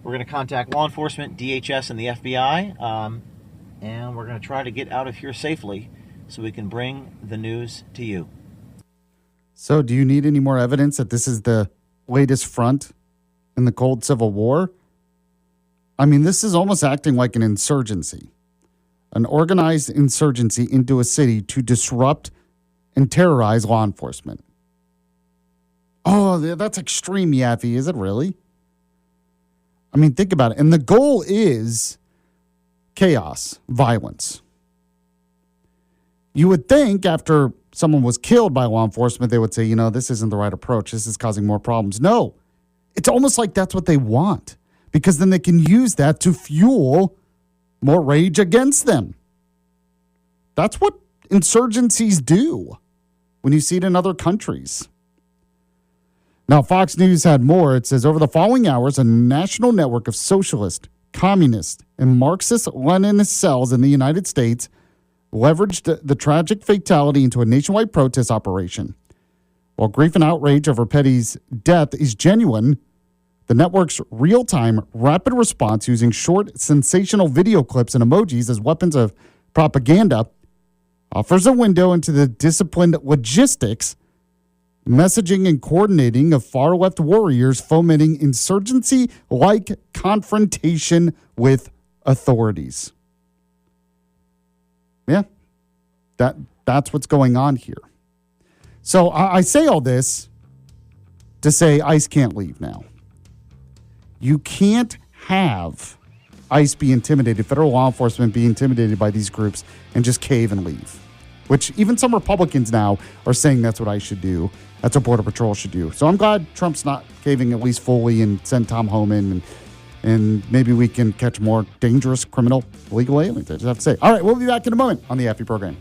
Speaker 12: We're going to contact law enforcement, DHS, and the FBI, and we're going to try to get out of here safely so we can bring the news to you.
Speaker 2: So do you need any more evidence that this is the latest front in the cold Civil War? I mean, this is almost acting like an insurgency. An organized insurgency into a city to disrupt and terrorize law enforcement. Oh, that's extreme, Yaffee. Is it really? I mean, think about it. And the goal is chaos, violence. You would think after someone was killed by law enforcement, they would say, this isn't the right approach. This is causing more problems. No, it's almost like that's what they want, because then they can use that to fuel more rage against them. That's what insurgencies do when you see it in other countries. Now, Fox News had more. It says, over the following hours, a national network of socialist, communist, and Marxist-Leninist cells in the United States leveraged the tragic fatality into a nationwide protest operation. While grief and outrage over Petty's death is genuine, the network's real-time, rapid response using short, sensational video clips and emojis as weapons of propaganda offers a window into the disciplined logistics, messaging, and coordinating of far-left warriors fomenting insurgency-like confrontation with authorities. Yeah, that's what's going on here. So I say all this to say ICE can't leave now. You can't have ICE be intimidated, federal law enforcement be intimidated by these groups and just cave and leave, which even some Republicans now are saying that's what ICE should do. That's what Border Patrol should do. So I'm glad Trump's not caving at least fully and send Tom home in, and maybe we can catch more dangerous criminal illegal aliens. I just have to say. All right, we'll be back in a moment on the Yaffee program.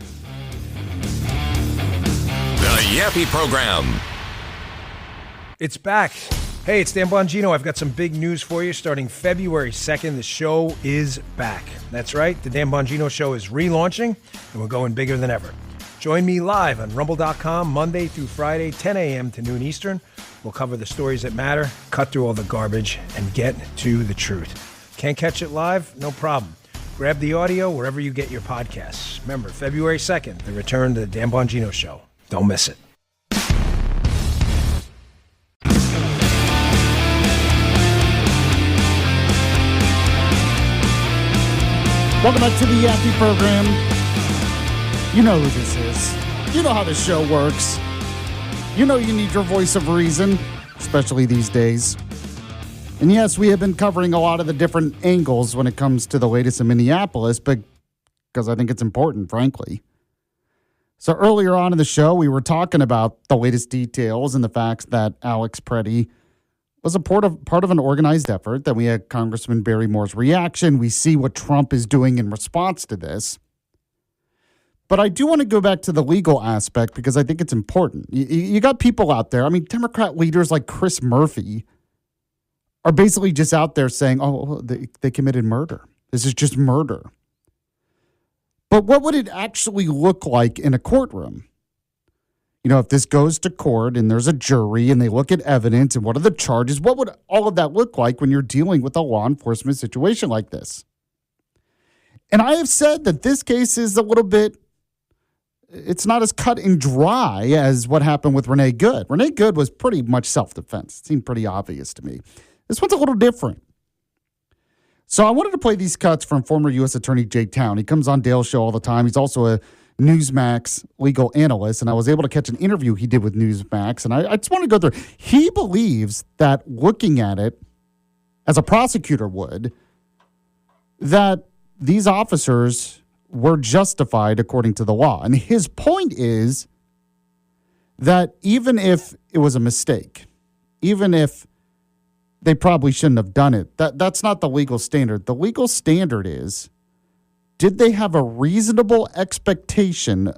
Speaker 1: The Yaffee program.
Speaker 13: It's back. Hey, it's Dan Bongino. I've got some big news for you. Starting February 2nd, the show is back. That's right. The Dan Bongino Show is relaunching, and we're going bigger than ever. Join me live on Rumble.com Monday through Friday, 10 a.m. to noon Eastern. We'll cover the stories that matter, cut through all the garbage, and get to the truth. Can't catch it live? No problem. Grab the audio wherever you get your podcasts. Remember, February 2nd, the return to the Dan Bongino Show. Don't miss it.
Speaker 2: Welcome back to the Yaffee program. You know who this is. You know how this show works. You know you need your voice of reason, especially these days. And yes, we have been covering a lot of the different angles when it comes to the latest in Minneapolis, but because I think it's important, frankly. So earlier on in the show, we were talking about the latest details and the facts that Alex Preddy was a part of an organized effort. Then we had Congressman Barry Moore's reaction. We see what Trump is doing in response to this. But I do want to go back to the legal aspect because I think it's important. You got people out there. I mean, Democrat leaders like Chris Murphy are basically just out there saying, oh, they committed murder. This is just murder. But what would it actually look like in a courtroom? You know, if this goes to court and there's a jury and they look at evidence and what are the charges, what would all of that look like when you're dealing with a law enforcement situation like this? And I have said that this case is a little bit, it's not as cut and dry as what happened with Renee Good. Renee Good was pretty much self-defense. It seemed pretty obvious to me. This one's a little different. So I wanted to play these cuts from former U.S. Attorney Jay Town. He comes on Dale's show all the time. He's also a Newsmax legal analyst, and I was able to catch an interview he did with Newsmax, and I just want to go through. He believes that looking at it as a prosecutor would, that these officers were justified according to the law. And his point is that even if it was a mistake, even if they probably shouldn't have done it, that's not the legal standard. The legal standard is, did they have a reasonable expectation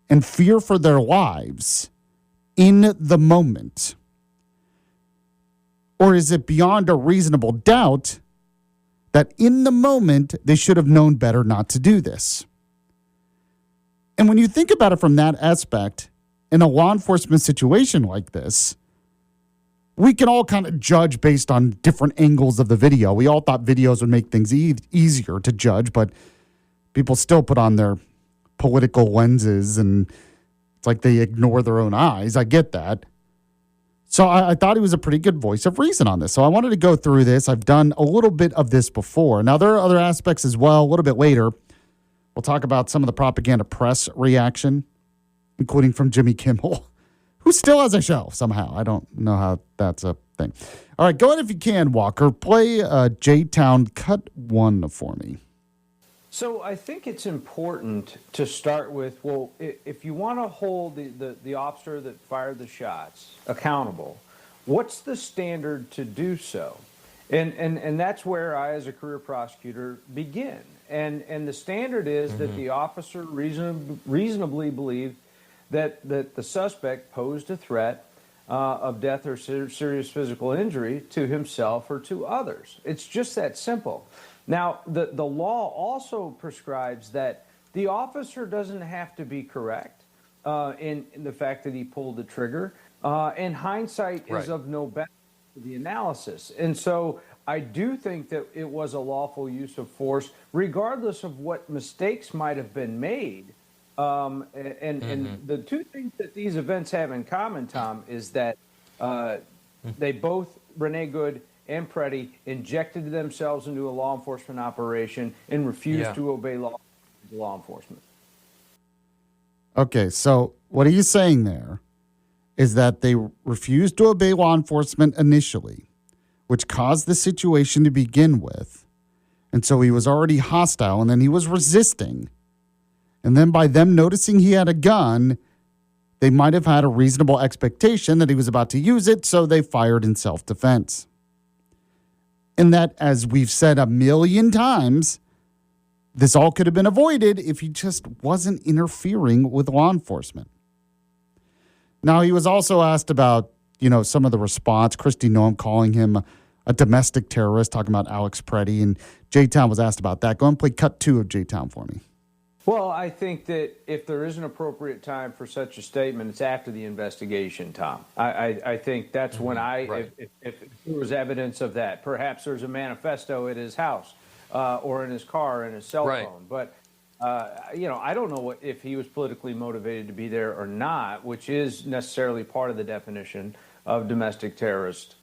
Speaker 2: and fear for their lives in the moment? Or is it beyond a reasonable doubt that in the moment they should have known better not to do this? And when you think about it from that aspect, in a law enforcement situation like this, we can all kind of judge based on different angles of the video. We all thought videos would make things easier to judge, but people still put on their political lenses and it's like they ignore their own eyes. I get that. So I thought he was a pretty good voice of reason on this. So I wanted to go through this. I've done a little bit of this before. Now, there are other aspects as well. A little bit later, we'll talk about some of the propaganda press reaction, including from Jimmy Kimmel, who still has a show somehow. I don't know how that's a thing. All right, go ahead if you can, Walker. Play J-Town Cut 1 for me.
Speaker 14: So I think it's important to start with, well, if you want to hold the officer that fired the shots accountable, what's the standard to do so? And that's where I, as a career prosecutor, begin. And the standard is that the officer reasonably believed that the suspect posed a threat of death or serious physical injury to himself or to others. It's just that simple. Now, the law also prescribes that the officer doesn't have to be correct in the fact that he pulled the trigger. And hindsight is of no benefit to the analysis. And so I do think that it was a lawful use of force, regardless of what mistakes might have been made. And the two things that these events have in common, Tom, is that they both, Renee Good and Preddy, injected themselves into a law enforcement operation and refused to obey law enforcement.
Speaker 2: Okay, so what are you saying there is that they refused to obey law enforcement initially, which caused the situation to begin with. And so he was already hostile, and then he was resisting. And then by them noticing he had a gun, they might have had a reasonable expectation that he was about to use it, so they fired in self-defense. And that, as we've said a million times, this all could have been avoided if he just wasn't interfering with law enforcement. Now, he was also asked about, some of the response. Kristi Noem calling him a domestic terrorist, talking about Alex Preddy, and J-Town was asked about that. Go and play cut 2 of J-Town for me.
Speaker 14: Well, I think that if there is an appropriate time for such a statement, it's after the investigation, Tom. I think that's when if there was evidence of that, perhaps there's a manifesto at his house or in his car, in his cell phone. But, I don't know if he was politically motivated to be there or not, which is necessarily part of the definition of domestic terrorist.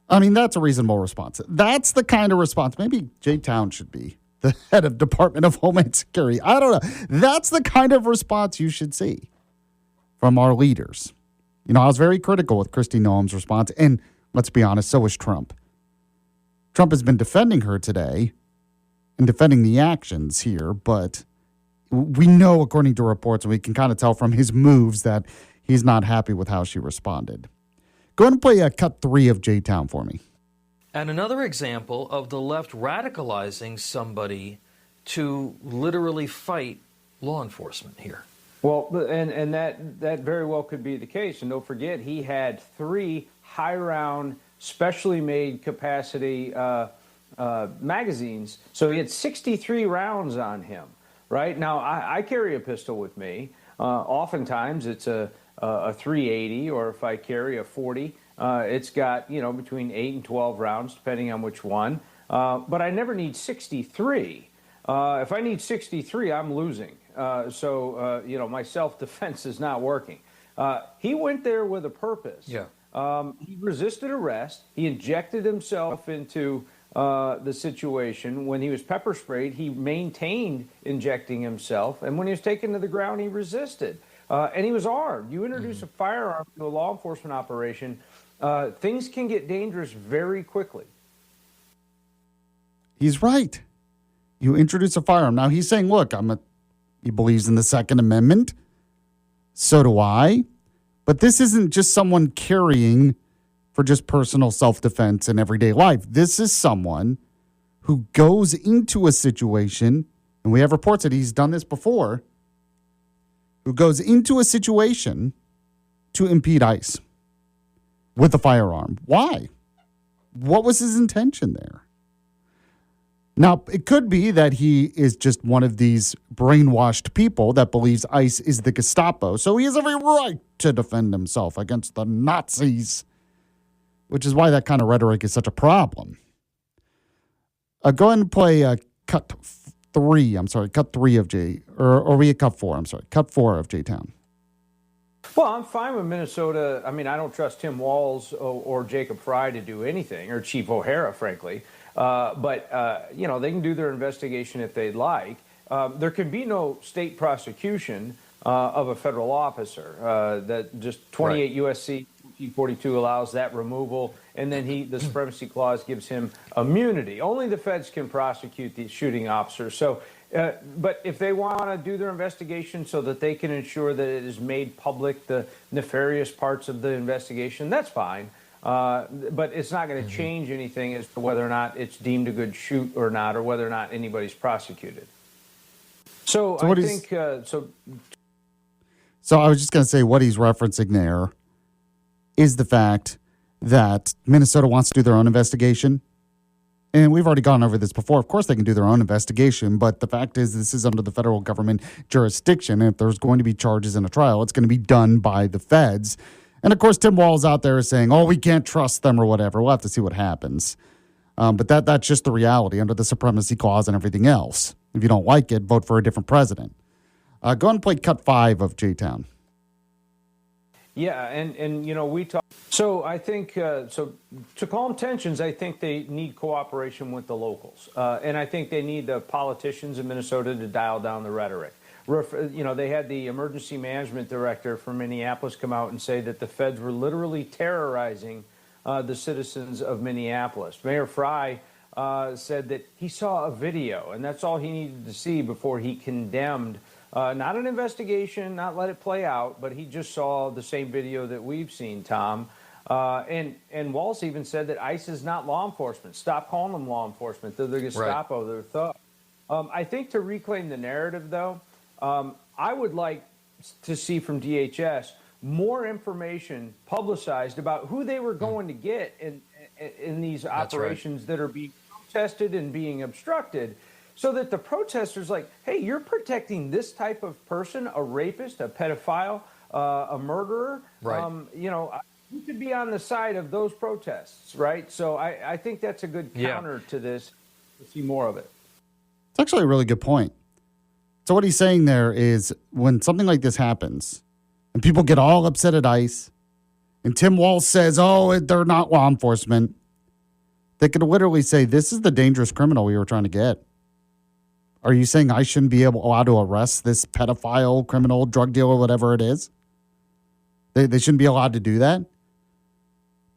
Speaker 2: I mean, that's a reasonable response. That's the kind of response. Maybe J-Town should be the head of Department of Homeland Security. I don't know. That's the kind of response you should see from our leaders. I was very critical with Kristi Noem's response, and let's be honest, so was Trump. Trump has been defending her today and defending the actions here, but we know, according to reports, and we can kind of tell from his moves that he's not happy with how she responded. Go ahead and play cut 3 of J-Town for me.
Speaker 15: And another example of the left radicalizing somebody to literally fight law enforcement here.
Speaker 14: Well, and that very well could be the case. And don't forget, he had 3 high-round, specially made capacity magazines. So he had 63 rounds on him, right? Now, I carry a pistol with me. Oftentimes, it's a 380, or if I carry a 40, it's got, between 8 and 12 rounds, depending on which one. But I never need 63. If I need 63, I'm losing. So my self-defense is not working. He went there with a purpose.
Speaker 15: Yeah.
Speaker 14: He resisted arrest. He injected himself into the situation. When he was pepper sprayed, he maintained injecting himself. And when he was taken to the ground, he resisted. And he was armed. You introduce a firearm to a law enforcement operation, things can get dangerous very quickly.
Speaker 2: He's right. You introduce a firearm. Now, he's saying, look, he believes in the Second Amendment. So do I. But this isn't just someone carrying for just personal self-defense in everyday life. This is someone who goes into a situation, and we have reports that he's done this before, who goes into a situation to impede ICE with a firearm. Why? What was his intention there? Now, it could be that he is just one of these brainwashed people that believes ICE is the Gestapo, so he has every right to defend himself against the Nazis, which is why that kind of rhetoric is such a problem. Go ahead and play cut 3 of J, or are we at cut 4? I'm sorry, cut 4 of J-Town.
Speaker 14: Well, I'm fine with Minnesota. I mean, I don't trust Tim Walz or Jacob Fry to do anything, or Chief O'Hara, frankly. But they can do their investigation if they'd like. There can be no state prosecution of a federal officer. That just 28 U.S.C. 42 allows that removal, and then the Supremacy Clause gives him immunity. Only the feds can prosecute these shooting officers. So, but if they want to do their investigation so that they can ensure that it is made public, the nefarious parts of the investigation, that's fine. But it's not going to change anything as to whether or not it's deemed a good shoot or not, or whether or not anybody's prosecuted. So I think
Speaker 2: So I was just going to say what he's referencing there is the fact that Minnesota wants to do their own investigation. And we've already gone over this before. Of course, they can do their own investigation, but the fact is this is under the federal government jurisdiction. And if there's going to be charges in a trial, it's going to be done by the feds. And of course, Tim Walz out there is saying, oh, we can't trust them or whatever. We'll have to see what happens. But that's just the reality under the supremacy clause and everything else. If you don't like it, vote for a different president. Go ahead and play cut 5 of J-Town.
Speaker 14: Yeah, and we talk. So I think so to calm tensions, I think they need cooperation with the locals, and I think they need the politicians in Minnesota to dial down the rhetoric. They had the emergency management director from Minneapolis come out and say that the feds were literally terrorizing the citizens of Minneapolis. Mayor Fry said that he saw a video, and that's all he needed to see before he condemned. Not an investigation, not let it play out, but he just saw the same video that we've seen, Tom. And Walz even said that ICE is not law enforcement. Stop calling them law enforcement. They're the Gestapo. Right. They're thugs. I think to reclaim the narrative, though, I would like to see from DHS more information publicized about who they were going to get in these operations that are being protested and being obstructed. So that the protesters like, hey, you're protecting this type of person, a rapist, a pedophile, a murderer. Right. You could be on the side of those protests, right? So I think that's a good counter to this. To see more of it.
Speaker 2: It's actually a really good point. So what he's saying there is when something like this happens and people get all upset at ICE and Tim Walz says, oh, they're not law enforcement, they could literally say, this is the dangerous criminal we were trying to get. Are you saying I shouldn't be allowed to arrest this pedophile, criminal, drug dealer, whatever it is? They shouldn't be allowed to do that?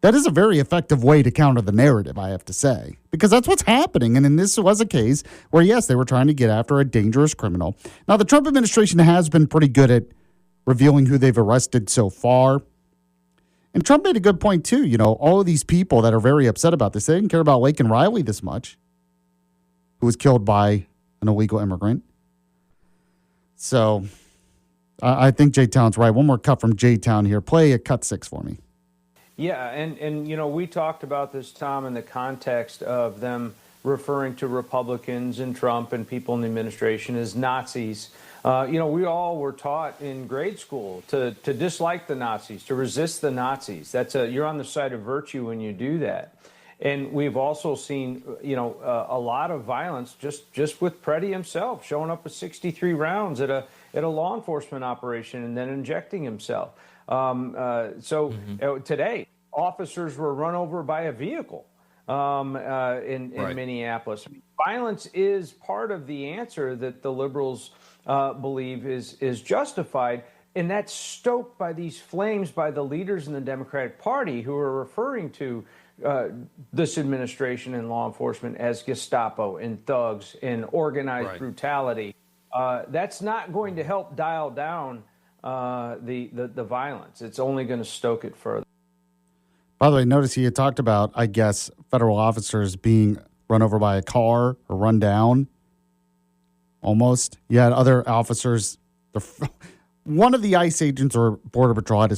Speaker 2: That is a very effective way to counter the narrative, I have to say, because that's what's happening. And this was a case where, yes, they were trying to get after a dangerous criminal. Now, the Trump administration has been pretty good at revealing who they've arrested so far. And Trump made a good point, too. All of these people that are very upset about this, they didn't care about Laken Riley this much, who was killed by an illegal immigrant. So I think J-Town's right. One more cut from J-Town here. Play a cut 6 for me.
Speaker 14: Yeah, and we talked about this, Tom, in the context of them referring to Republicans and Trump and people in the administration as Nazis. We all were taught in grade school to dislike the Nazis, to resist the Nazis. You're on the side of virtue when you do that. And we've also seen, a lot of violence just with Preddy himself showing up with 63 rounds at a law enforcement operation and then injecting himself. Today, officers were run over by a vehicle in Minneapolis. I mean, violence is part of the answer that the liberals believe is justified. And that's stoked by these flames by the leaders in the Democratic Party who are referring to this administration and law enforcement as Gestapo and thugs and organized brutality. That's not going to help dial down the violence. It's only going to stoke it further.
Speaker 2: By the way, notice he had talked about, I guess, federal officers being run over by a car or run down. Almost. You had other officers. One of the ICE agents or Border Patrol had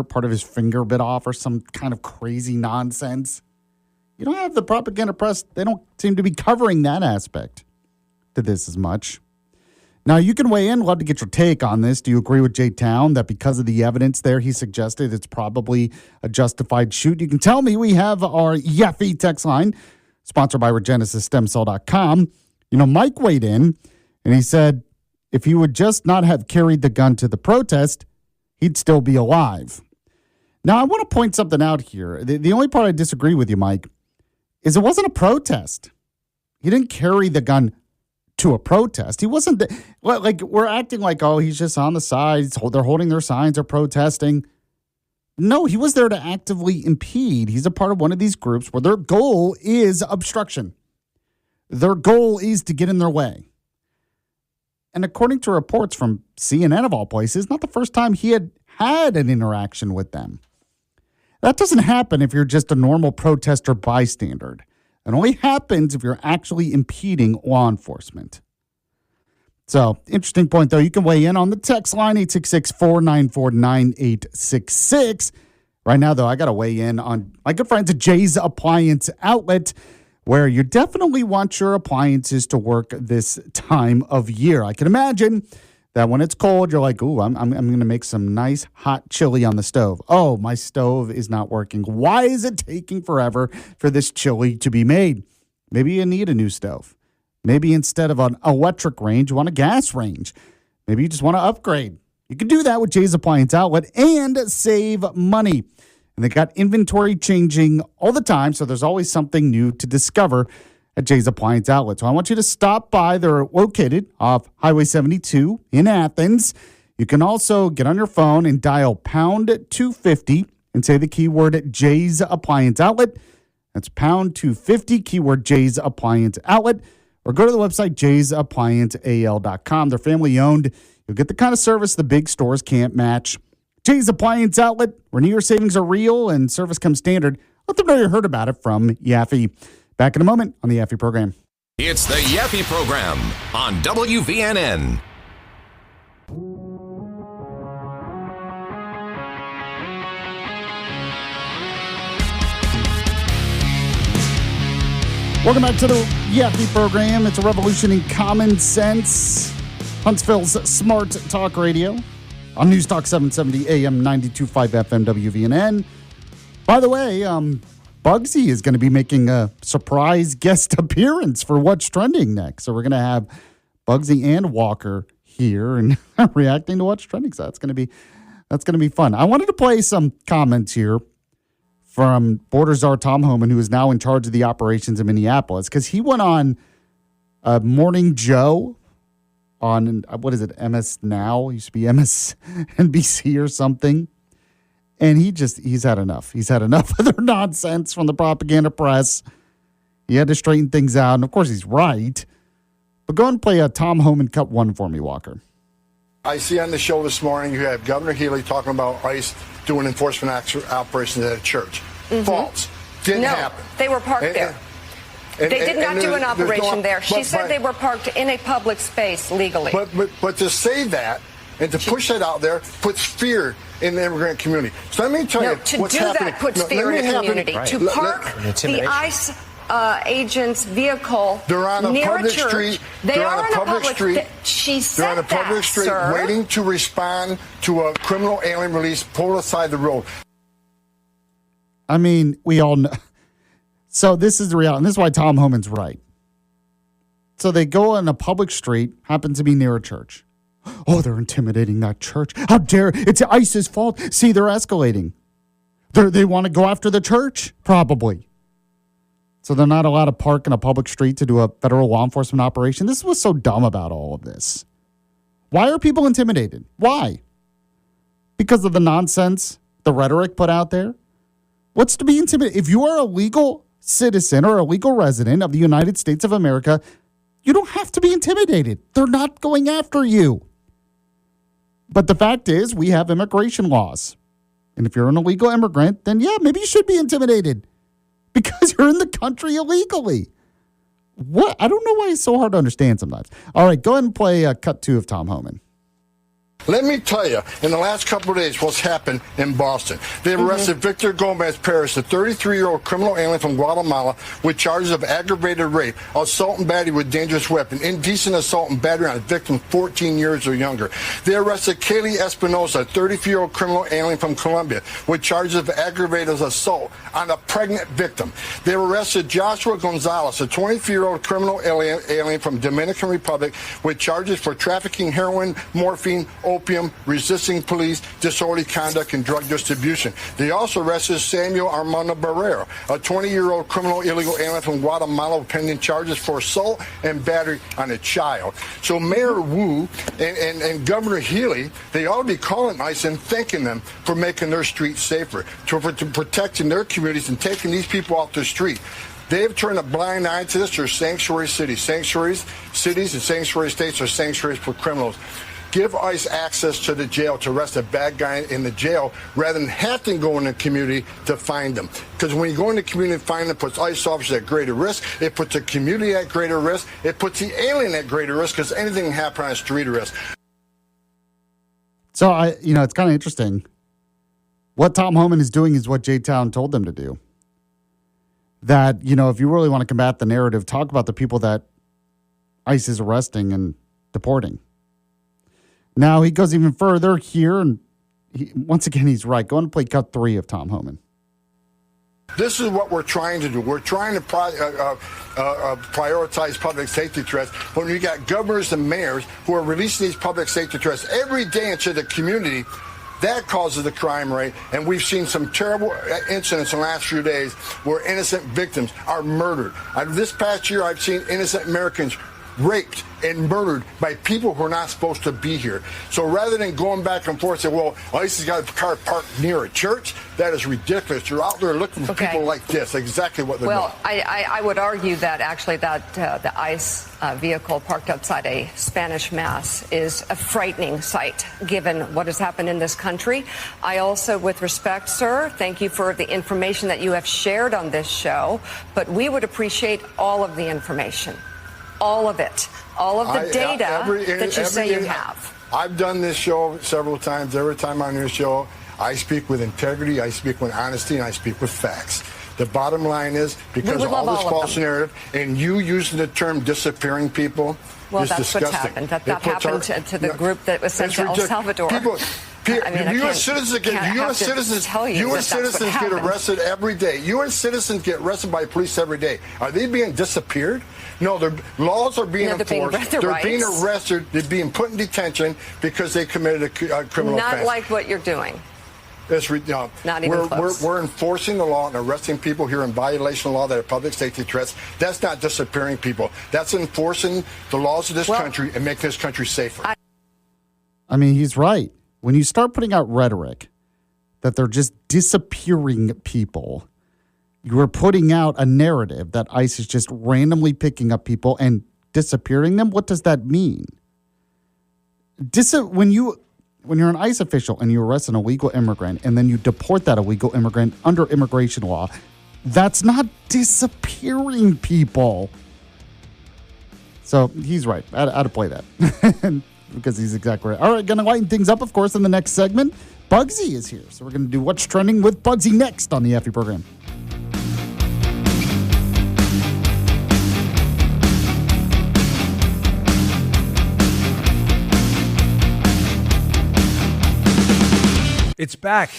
Speaker 2: part of his finger bit off or some kind of crazy nonsense. You don't have the propaganda press. They don't seem to be covering that aspect to this as much. Now, you can weigh in. Love to get your take on this. Do you agree with J-Town that because of the evidence there, he suggested it's probably a justified shoot? You can tell me. We have our Yaffee text line, sponsored by RegenesisStemCell.com. Mike weighed in, and he said, if he would just not have carried the gun to the protest, he'd still be alive. Now, I want to point something out here. The only part I disagree with you, Mike, is it wasn't a protest. He didn't carry the gun to a protest. He wasn't, we're acting like, oh, he's just on the side. They're holding their signs or protesting. No, he was there to actively impede. He's a part of one of these groups where their goal is obstruction. Their goal is to get in their way. And according to reports from CNN of all places, not the first time he had an interaction with them. That doesn't happen if you're just a normal protester bystander. It only happens if you're actually impeding law enforcement. So, interesting point, though. You can weigh in on the text line, 866-494-9866. Right now, though, I got to weigh in on my good friends at Jay's Appliance Outlet, where you definitely want your appliances to work this time of year. I can imagine that when it's cold, you're like, ooh, I'm going to make some nice hot chili on the stove. Oh, my stove is not working. Why is it taking forever for this chili to be made? Maybe you need a new stove. Maybe instead of an electric range, you want a gas range. Maybe you just want to upgrade. You can do that with Jay's Appliance Outlet and save money. And they got inventory changing all the time, so there's always something new to discover at Jay's Appliance Outlet. So I want you to stop by. They're located off Highway 72 in Athens. You can also get on your phone and dial pound 250 and say the keyword Jay's Appliance Outlet. That's pound 250, keyword Jay's Appliance Outlet. Or go to the website jaysapplianceal.com. They're family owned. You'll get the kind of service the big stores can't match. Jay's Appliance Outlet, where New Year savings are real and service comes standard. Let them know you heard about it from Yaffee. Back in a moment on the Yaffee program.
Speaker 1: It's the Yaffee program on WVNN.
Speaker 2: Welcome back to the Yaffee program. It's a revolution in common sense. Huntsville's Smart Talk Radio on News Talk 770 AM 92.5 FM WVNN. By the way, Bugsy is going to be making a surprise guest appearance for What's Trending next. So we're going to have Bugsy and Walker here and reacting to What's Trending. So that's going to be fun. I wanted to play some comments here from Border Czar Tom Homan, who is now in charge of the operations in Minneapolis, because he went on Morning Joe on, what is it, MS Now? It used to be MSNBC or something. And he's had enough. He's had enough of their nonsense from the propaganda press. He had to straighten things out. And, of course, he's right. But go and play a Tom Homan cut one for me, Walker.
Speaker 16: I see on the show this morning you have Governor Healy talking about ICE doing enforcement operations at a church. Mm-hmm. False. Didn't happen.
Speaker 17: They were parked there. They did not do an operation there. She said they were parked in a public space legally.
Speaker 16: But to say that and to push that out there puts fear in the immigrant community. So let me tell you what's happening.
Speaker 17: To do that puts fear in the community. Right. To park the ICE agent's vehicle
Speaker 16: they're on a
Speaker 17: near
Speaker 16: public
Speaker 17: a church.
Speaker 16: Street.
Speaker 17: They are on a public street. She said
Speaker 16: they're on a public street,
Speaker 17: sir.
Speaker 16: waiting to respond to a criminal alien release pulled aside the road.
Speaker 2: I mean, we all know. So this is the reality. And this is why Tom Homan's right. So they go on a public street, happens to be near a church. Oh, they're intimidating that church. How dare, it's ICE's fault. See, they're escalating. They want to go after the church, probably. So they're not allowed to park in a public street to do a federal law enforcement operation. This is what's so dumb about all of this. Why are people intimidated? Why? Because of the nonsense, the rhetoric put out there? What's to be intimidated? If you are a legal citizen or a legal resident of the United States of America, you don't have to be intimidated. They're not going after you. But the fact is, we have immigration laws. And if you're an illegal immigrant, then yeah, maybe you should be intimidated because you're in the country illegally. What? I don't know why it's so hard to understand sometimes. All right, go ahead and play cut 2 of Tom Homan.
Speaker 16: Let me tell you, in the last couple of days, what's happened in Boston. They've arrested Victor Gomez Perez, a 33-year-old criminal alien from Guatemala, with charges of aggravated rape, assault and battery with dangerous weapon, indecent assault and battery on a victim 14 years or younger. They arrested Kaylee Espinosa, a 33-year-old criminal alien from Colombia, with charges of aggravated assault on a pregnant victim. They arrested Joshua Gonzalez, a 23-year-old criminal alien from Dominican Republic, with charges for trafficking heroin, morphine, opium, resisting police, disorderly conduct, and drug distribution. They also arrested Samuel Armando Barrero, a 20-year-old criminal illegal alien from Guatemala, pending charges for assault and battery on a child. So Mayor Wu and Governor Healy, they ought to be calling ICE and thanking them for making their streets safer, for protecting their communities and taking these people off the street. They've turned a blind eye to this. They're sanctuary cities. Sanctuaries, cities and sanctuary states are sanctuaries for criminals. Give ICE access to the jail to arrest a bad guy in the jail rather than have to go in the community to find them. Because when you go in the community and find them, it puts ICE officers at greater risk. It puts the community at greater risk. It puts the alien at greater risk because anything can happen on a street arrest.
Speaker 2: So, it's kind of interesting. What Tom Homan is doing is what J-Town told them to do. That, if you really want to combat the narrative, talk about the people that ICE is arresting and deporting. Now, he goes even further here, and once again, he's right. Go and play cut 3 of Tom Homan.
Speaker 16: This is what we're trying to do. We're trying to prioritize public safety threats. When you got governors and mayors who are releasing these public safety threats every day into the community, that causes the crime rate. And we've seen some terrible incidents in the last few days where innocent victims are murdered. This past year, I've seen innocent Americans raped and murdered by people who are not supposed to be here. So rather than going back and forth and say, well, ICE has got a car parked near a church, that is ridiculous. You're out there looking for people like this, exactly what they're doing.
Speaker 17: Well, I would argue that actually the ICE vehicle parked outside a Spanish mass is a frightening sight, given what has happened in this country. I also, with respect, sir, thank you for the information that you have shared on this show, but we would appreciate all of the information. All of it. All of the data that you say you have.
Speaker 16: I've done this show several times. Every time on your show, I speak with integrity, I speak with honesty, and I speak with facts. The bottom line is, because of all this false narrative, and you using the term disappearing people,
Speaker 17: well,
Speaker 16: is
Speaker 17: that's
Speaker 16: disgusting.
Speaker 17: What's happened. That happened to the group that was sent to El Salvador.
Speaker 16: U.S. citizens get arrested every day. U.S. citizens get arrested by police every day. Are they being disappeared? No, their laws are being enforced. They're being arrested. They're being put in detention because they committed a criminal offense.
Speaker 17: Not like what you're doing.
Speaker 16: Not even close. We're enforcing the law and arresting people here in violation of law that are public safety threats. That's not disappearing people. That's enforcing the laws of this country and making this country safer.
Speaker 2: He's right. When you start putting out rhetoric that they're just disappearing people, you are putting out a narrative that ICE is just randomly picking up people and disappearing them. What does that mean? When you're an ICE official and you arrest an illegal immigrant and then you deport that illegal immigrant under immigration law, that's not disappearing people. So he's right. I had to play that. Because he's exactly right. All right, going to lighten things up, of course, in the next segment. Bugsy is here. So we're going to do What's Trending with Bugsy next on the Yaffee program.
Speaker 13: It's back.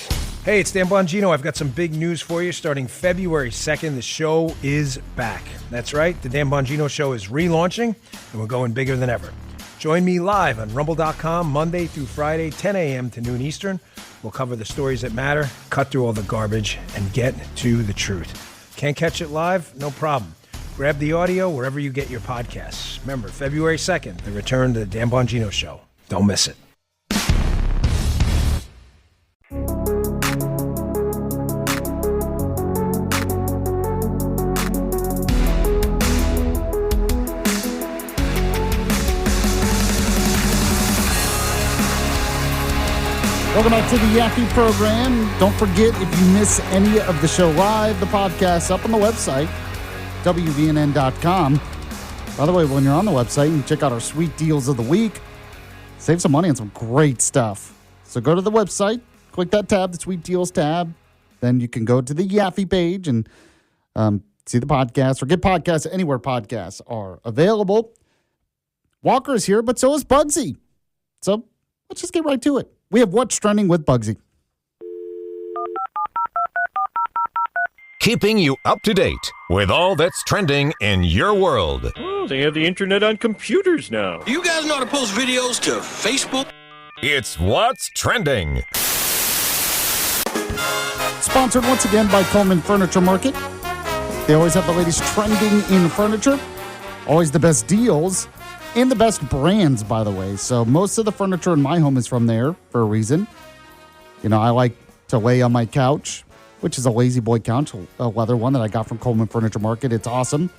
Speaker 13: Hey, it's Dan Bongino. I've got some big news for you. Starting February 2nd, the show is back. That's right. The Dan Bongino Show is relaunching, and we're going bigger than ever. Join me live on Rumble.com Monday through Friday, 10 a.m. to noon Eastern. We'll cover the stories that matter, cut through all the garbage, and get to the truth. Can't catch it live? No problem. Grab the audio wherever you get your podcasts. Remember, February 2nd, the return to the Dan Bongino Show. Don't miss it.
Speaker 2: Welcome back to the Yaffee program. Don't forget, if you miss any of the show live, the podcast's up on the website, WVNN.com. By the way, when you're on the website, you can check out our sweet deals of the week. Save some money on some great stuff. So go to the website, click that tab, the sweet deals tab. Then you can go to the Yaffee page and see the podcast or get podcasts anywhere podcasts are available. Walker is here, but so is Bugsy. So let's just get right to it. We have What's Trending with Bugsy.
Speaker 1: Keeping you up to date with all that's trending in your world.
Speaker 18: Oh, they have the internet on computers now.
Speaker 19: You guys know how to post videos to Facebook?
Speaker 1: It's What's Trending.
Speaker 2: Sponsored once again by Coleman Furniture Market. They always have the latest trending in furniture. Always the best deals. And the best brands, by the way. So most of the furniture in my home is from there for a reason. You know, I like to lay on my couch, which is a Lazy Boy couch, a leather one that I got from Coleman Furniture Market. It's awesome.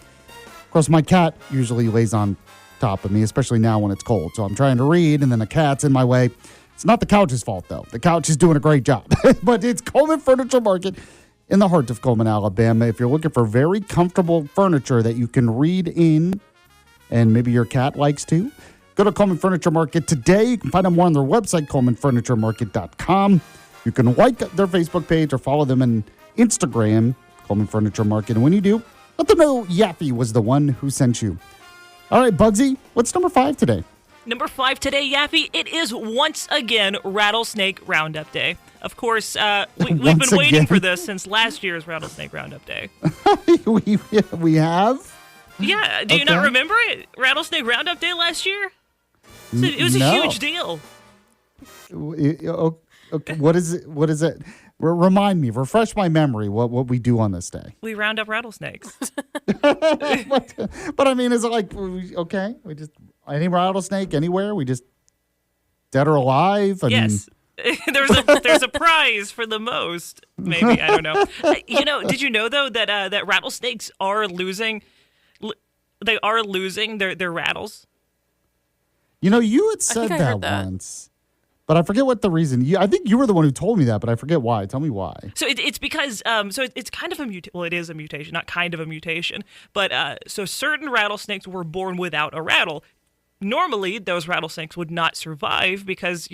Speaker 2: Of course, my cat usually lays on top of me, especially now when it's cold. So I'm trying to read, and then a cat's in my way. It's not the couch's fault, though. The couch is doing a great job. But it's Coleman Furniture Market in the heart of Coleman, Alabama. If you're looking for very comfortable furniture that you can read in, and maybe your cat likes to, go to Coleman Furniture Market today. You can find out more on their website, ColemanFurnitureMarket.com. You can like their Facebook page or follow them on Instagram, Coleman Furniture Market. And when you do, let them know Yaffee was the one who sent you. All right, Bugsy, what's number 5 today?
Speaker 20: Number 5 today, Yaffee, it is once again Rattlesnake Roundup Day. Of course, we've been waiting for this since last year's Rattlesnake Roundup Day.
Speaker 2: we have?
Speaker 20: Yeah, do you not remember it? Rattlesnake Roundup Day last year? So it was a huge deal.
Speaker 2: Okay, what is it? What is it? Remind me, refresh my memory what we do on this day.
Speaker 20: We round up rattlesnakes.
Speaker 2: But I mean, is it like, okay, we just, any rattlesnake anywhere, we just, dead or alive?
Speaker 20: Yes. There's a prize for the most, maybe. I don't know. Did you know, though, that rattlesnakes are losing, they are losing their rattles?
Speaker 2: You had said that once. But I forget what the reason. I think you were the one who told me that, but I forget why. Tell me why.
Speaker 20: So it's because it's kind of a mutation. Well, it is a mutation, not kind of a mutation. But so certain rattlesnakes were born without a rattle. Normally, those rattlesnakes would not survive because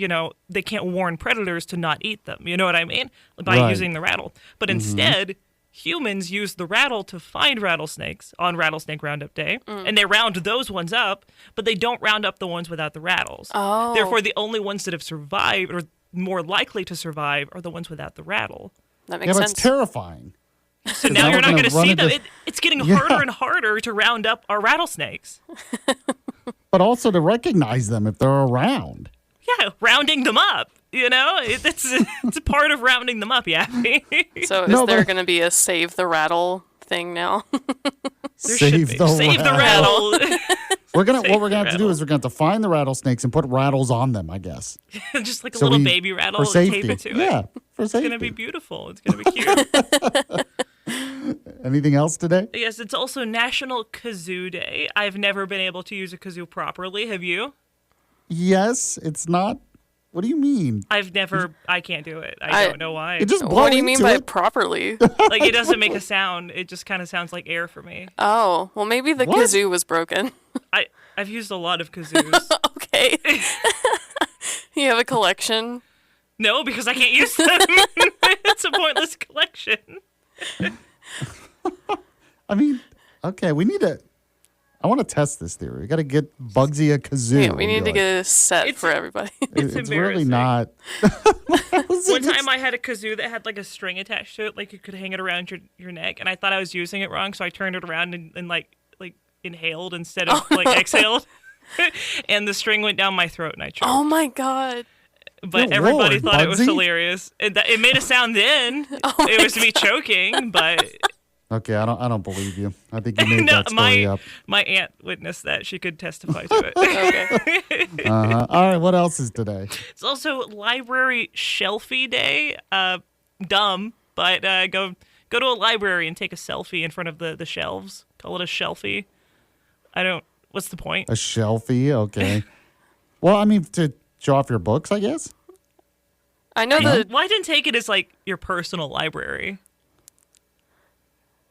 Speaker 20: they can't warn predators to not eat them. You know what I mean? By using the rattle. But instead, humans use the rattle to find rattlesnakes on Rattlesnake Roundup Day, and they round those ones up, but they don't round up the ones without the rattles.
Speaker 3: Oh.
Speaker 20: Therefore, the only ones that have survived, or more likely to survive, are the ones without the rattle.
Speaker 3: That makes sense.
Speaker 2: It's terrifying.
Speaker 20: So now you're not going to see them. It's getting harder and harder to round up our rattlesnakes.
Speaker 2: But also to recognize them if they're around.
Speaker 20: Yeah, rounding them up. It's a part of rounding them up, yeah.
Speaker 3: So is there going to be a save the rattle thing now?
Speaker 2: Save the
Speaker 20: rattle.
Speaker 2: What we're gonna have to do is we're gonna have to find the rattlesnakes and put rattles on them, I guess.
Speaker 20: Just like a little baby rattle
Speaker 2: for safety.
Speaker 20: And tape it to it.
Speaker 2: Yeah, for safety.
Speaker 20: It's gonna be beautiful. It's gonna be cute.
Speaker 2: Anything else today?
Speaker 20: Yes, it's also National Kazoo Day. I've never been able to use a kazoo properly. Have you?
Speaker 2: Yes, it's not. What do you mean?
Speaker 20: I can't do it. I don't know why.
Speaker 3: What do you mean by properly?
Speaker 20: Like, it doesn't make a sound. It just kind of sounds like air for me.
Speaker 3: Oh, well, maybe the kazoo was broken.
Speaker 20: I've used a lot of kazoos.
Speaker 3: Okay. You have a collection?
Speaker 20: No, because I can't use them. It's a pointless collection.
Speaker 2: I mean, okay, I want to test this theory. We got to get Bugsy a kazoo.
Speaker 3: Yeah, we need to get a set for everybody.
Speaker 2: It's really not.
Speaker 20: One time I had a kazoo that had like a string attached to it, like you could hang it around your neck, and I thought I was using it wrong, so I turned it around and like inhaled instead of exhaled, and the string went down my throat and I choked.
Speaker 3: Oh my god!
Speaker 20: But everybody thought it was hilarious. It made a sound then. It was me choking, but.
Speaker 2: Okay, I don't believe you. I think you made that story up.
Speaker 20: My aunt witnessed that. She could testify to it.
Speaker 2: Okay. All right, what else is today?
Speaker 20: It's also Library Shelfie Day. Dumb, but go to a library and take a selfie in front of the shelves. Call it a shelfie. What's the point?
Speaker 2: A shelfie? Okay. Well, I mean, to show off your books, I guess.
Speaker 3: I know
Speaker 20: Well, I didn't take it as like your personal library.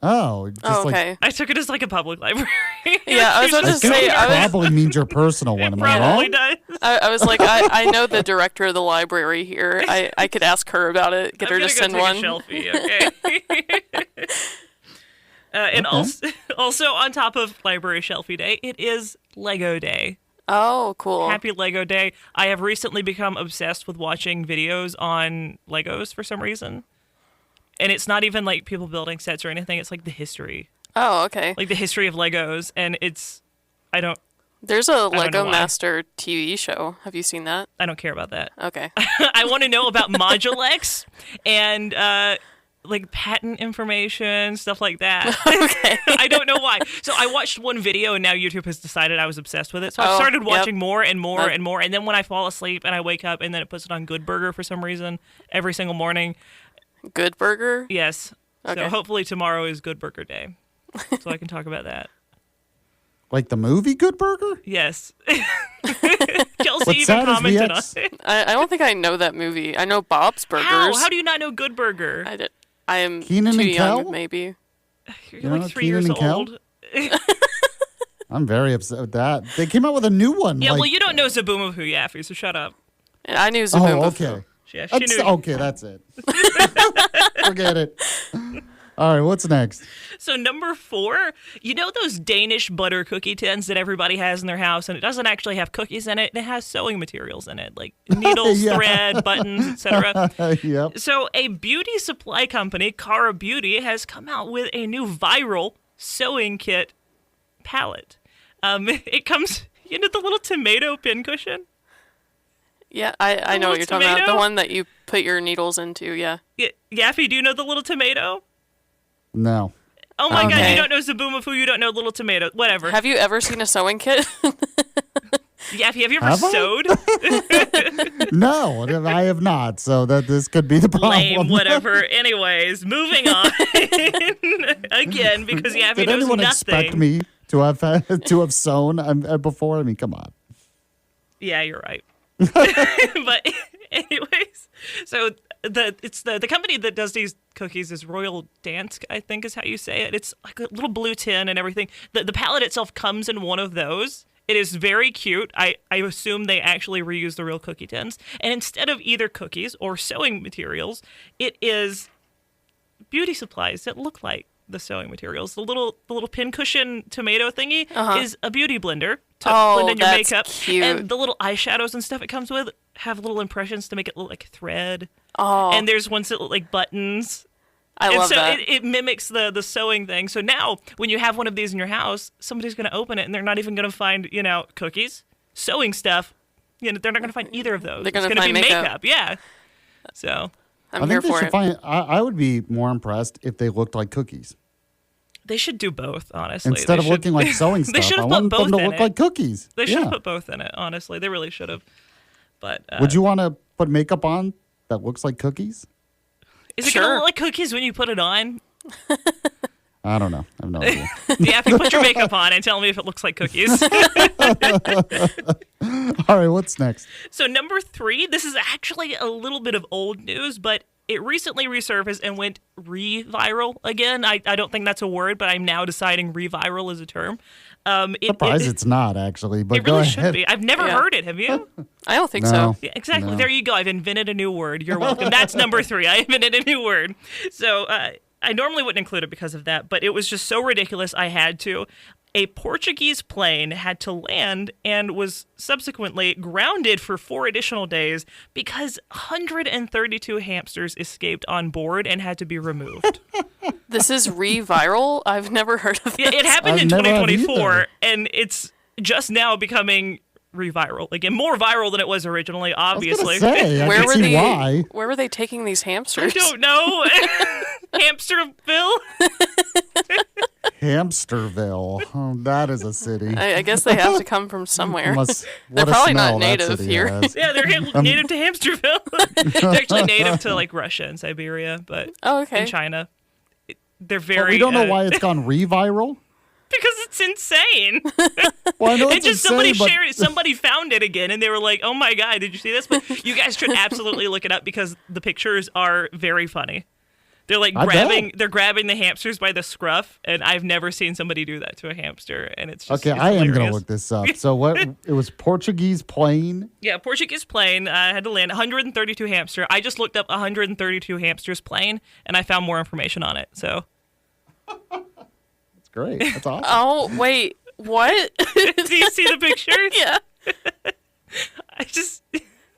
Speaker 2: Oh,
Speaker 3: okay.
Speaker 20: I took it as like a public library.
Speaker 3: Yeah, I was about to say.
Speaker 2: Probably means your personal one. Am I wrong?
Speaker 20: Does.
Speaker 3: I was like, I know the director of the library here. I could ask her about it. Get her to send one.
Speaker 20: A shelfie, okay. And also on top of Library Shelfie Day, it is Lego Day.
Speaker 3: Oh, cool.
Speaker 20: Happy Lego Day. I have recently become obsessed with watching videos on Legos for some reason. And it's not even like people building sets or anything. It's like the history.
Speaker 3: Oh, okay.
Speaker 20: Like the history of Legos. And
Speaker 3: There's a Lego Master TV show. Have you seen that?
Speaker 20: I don't care about that.
Speaker 3: Okay.
Speaker 20: I want to know about Modulex and like patent information, stuff like that.
Speaker 3: Okay.
Speaker 20: I don't know why. So I watched one video and now YouTube has decided I was obsessed with it. So I've started watching more and more and more. And then when I fall asleep and I wake up and then it puts it on Good Burger for some reason every single morning.
Speaker 3: Good Burger?
Speaker 20: Yes.
Speaker 3: Okay.
Speaker 20: So hopefully tomorrow is Good Burger Day. So I can talk about that.
Speaker 2: Like the movie Good Burger?
Speaker 20: Yes. Chelsea
Speaker 2: What's
Speaker 20: even
Speaker 2: sad is
Speaker 20: commented on it.
Speaker 3: I don't think I know that movie. I know Bob's Burgers.
Speaker 20: How do you not know Good Burger?
Speaker 3: I am
Speaker 2: Keenan
Speaker 3: too
Speaker 2: and
Speaker 3: young,
Speaker 2: Kel?
Speaker 3: maybe.
Speaker 20: You're like 3 years
Speaker 2: Keenan and Kel?
Speaker 20: old.
Speaker 2: I'm very upset with that. They came out with a new one.
Speaker 20: Yeah,
Speaker 2: like,
Speaker 20: well, you don't know Zaboomafoo Yaffee, so shut up.
Speaker 3: I knew Zaboomafoo.
Speaker 2: okay.
Speaker 20: Yeah, she knew.
Speaker 2: Okay, that's it. Forget it. All right, what's next?
Speaker 20: So number 4, you know those Danish butter cookie tins that everybody has in their house, and it doesn't actually have cookies in it. It has sewing materials in it, like needles,
Speaker 2: Yeah.
Speaker 20: thread, buttons, etc.
Speaker 2: Yep.
Speaker 20: So a beauty supply company, Cara Beauty, has come out with a new viral sewing kit palette. It comes, you know, the little tomato pincushion.
Speaker 3: Yeah, I know what you're talking about.
Speaker 20: tomato?
Speaker 3: The one that you put your needles into, yeah.
Speaker 20: Yaffee, do you know the little tomato?
Speaker 2: No.
Speaker 20: Oh my god,
Speaker 3: Okay.
Speaker 20: you don't know Zaboomafoo, you don't know Little Tomato. Whatever.
Speaker 3: Have you ever seen a sewing kit?
Speaker 20: Yaffee, have you ever
Speaker 2: Have I?
Speaker 20: sewed?
Speaker 2: No, I have not. So that this could be the problem.
Speaker 20: Lame, whatever. Anyways, moving on. Again, because Yaffee
Speaker 2: Did
Speaker 20: knows
Speaker 2: anyone
Speaker 20: nothing.
Speaker 2: expect me to have sewn before? I mean, come on.
Speaker 20: Yeah, you're right. But anyways, so the company that does these cookies is Royal Dansk, I think is how you say it. It's like a little blue tin and everything. The palette itself comes in one of those. It is very cute. I assume they actually reuse the real cookie tins. And instead of either cookies or sewing materials, it is beauty supplies that look like the sewing materials. The little pincushion tomato thingy is a beauty blender to blend in your
Speaker 3: that's
Speaker 20: makeup.
Speaker 3: cute.
Speaker 20: And the little eyeshadows and stuff it comes with have little impressions to make it look like thread.
Speaker 3: Oh.
Speaker 20: And there's ones that look like buttons.
Speaker 3: I love that.
Speaker 20: It mimics the sewing thing. So now when you have one of these in your house, somebody's going to open it and they're not even going to find, you know, cookies, sewing stuff. You know, they're not going to find either of those.
Speaker 3: They're gonna
Speaker 20: it's going to be
Speaker 3: find
Speaker 20: makeup. Yeah. So
Speaker 3: I'm
Speaker 2: I
Speaker 3: here
Speaker 2: think they
Speaker 3: for
Speaker 2: should
Speaker 3: it.
Speaker 2: find. I would be more impressed if they looked like cookies
Speaker 20: they should do both, honestly.
Speaker 2: instead of looking like sewing stuff.
Speaker 20: They should
Speaker 2: I
Speaker 20: have
Speaker 2: want
Speaker 20: put both
Speaker 2: them to
Speaker 20: in
Speaker 2: look
Speaker 20: it.
Speaker 2: like cookies.
Speaker 20: They should
Speaker 2: Yeah.
Speaker 20: have put both in it, honestly. They really should have. But
Speaker 2: Would you want to put makeup on that looks like cookies?
Speaker 20: is it going to look like cookies when you put it on?
Speaker 2: I don't know. I have no idea.
Speaker 20: Yeah, if you put your makeup on and tell me if it looks like cookies.
Speaker 2: All right, what's next?
Speaker 20: So number 3, this is actually a little bit of old news, but it recently resurfaced and went re-viral again. I don't think that's a word, but I'm now deciding re-viral is a term.
Speaker 2: Surprised it's not, actually, but
Speaker 20: it
Speaker 2: go
Speaker 20: really
Speaker 2: ahead.
Speaker 20: should be. I've never heard it. Have you?
Speaker 3: I don't think
Speaker 2: No.
Speaker 3: so.
Speaker 20: Yeah, exactly.
Speaker 2: No.
Speaker 20: There you go. I've invented a new word. You're welcome. That's number 3. I invented a new word. So I normally wouldn't include it because of that, but it was just so ridiculous I had to. A Portuguese plane had to land and was subsequently grounded for 4 additional days because 132 hamsters escaped on board and had to be removed.
Speaker 3: This is re-viral? I've never heard of this.
Speaker 20: It happened
Speaker 2: I've
Speaker 20: in
Speaker 2: never had
Speaker 20: 2024,
Speaker 2: either.
Speaker 20: and it's just now becoming re-viral. Again, more viral than it was originally, obviously.
Speaker 2: Say, I
Speaker 3: Where
Speaker 2: can
Speaker 3: were
Speaker 2: see
Speaker 3: the
Speaker 2: why.
Speaker 3: Where were they taking these
Speaker 20: I
Speaker 3: hamsters?
Speaker 20: don't know. Hamsterville?
Speaker 2: Hamsterville. Oh, that is a city.
Speaker 3: I guess they have to come from somewhere.
Speaker 2: Must-
Speaker 3: They're
Speaker 2: what a
Speaker 3: probably
Speaker 2: smell
Speaker 3: not
Speaker 2: that
Speaker 3: native
Speaker 2: city
Speaker 3: here.
Speaker 2: has.
Speaker 20: Yeah, they're native to Hamsterville. They're actually native to like Russia and Siberia, but
Speaker 3: okay.
Speaker 20: in China, they're
Speaker 2: But
Speaker 20: very.
Speaker 2: we don't know why it's gone re-viral.
Speaker 20: Because it's insane.
Speaker 2: Well, I know
Speaker 20: And
Speaker 2: it's
Speaker 20: just
Speaker 2: insane,
Speaker 20: somebody
Speaker 2: but
Speaker 20: shared it. Somebody found it again, and they were like, "Oh my god, did you see this?" But you guys should absolutely look it up because the pictures are very funny. They're like
Speaker 2: I bet.
Speaker 20: they're grabbing the hamsters by the scruff, and I've never seen somebody do that to a hamster, and it's just
Speaker 2: okay,
Speaker 20: it's
Speaker 2: I am going to
Speaker 20: hilarious.
Speaker 2: look this up. So what? It was Portuguese plane.
Speaker 20: Yeah, Portuguese plane had to land 132 hamster. I just looked up 132 hamsters plane, and I found more information on it. So
Speaker 2: That's great. That's awesome.
Speaker 3: Oh, wait. What?
Speaker 20: do you see the pictures?
Speaker 3: Yeah.
Speaker 20: I just.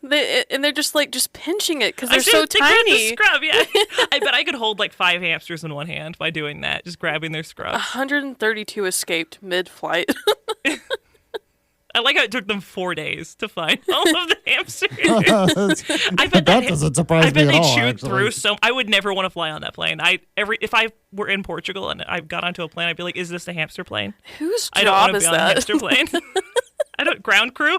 Speaker 3: They're just like just pinching it because
Speaker 20: I
Speaker 3: they're
Speaker 20: should
Speaker 3: so
Speaker 20: have grabbed the
Speaker 3: tiny.
Speaker 20: scrub, yeah. I bet I could hold like 5 hamsters in one hand by doing that, just grabbing their scrubs.
Speaker 3: 132 escaped mid-flight.
Speaker 20: I like how it took them 4 days to find all of the hamsters. I bet
Speaker 2: that doesn't surprise
Speaker 20: I bet
Speaker 2: me
Speaker 20: they
Speaker 2: at all.
Speaker 20: chewed
Speaker 2: Actually.
Speaker 20: through so. I would never want to fly on that plane. If I were in Portugal and I got onto a plane, I'd be like, "Is this a hamster plane?"
Speaker 3: Whose
Speaker 20: I don't
Speaker 3: job
Speaker 20: want to
Speaker 3: is
Speaker 20: be on a
Speaker 3: that?
Speaker 20: hamster plane. I don't ground crew.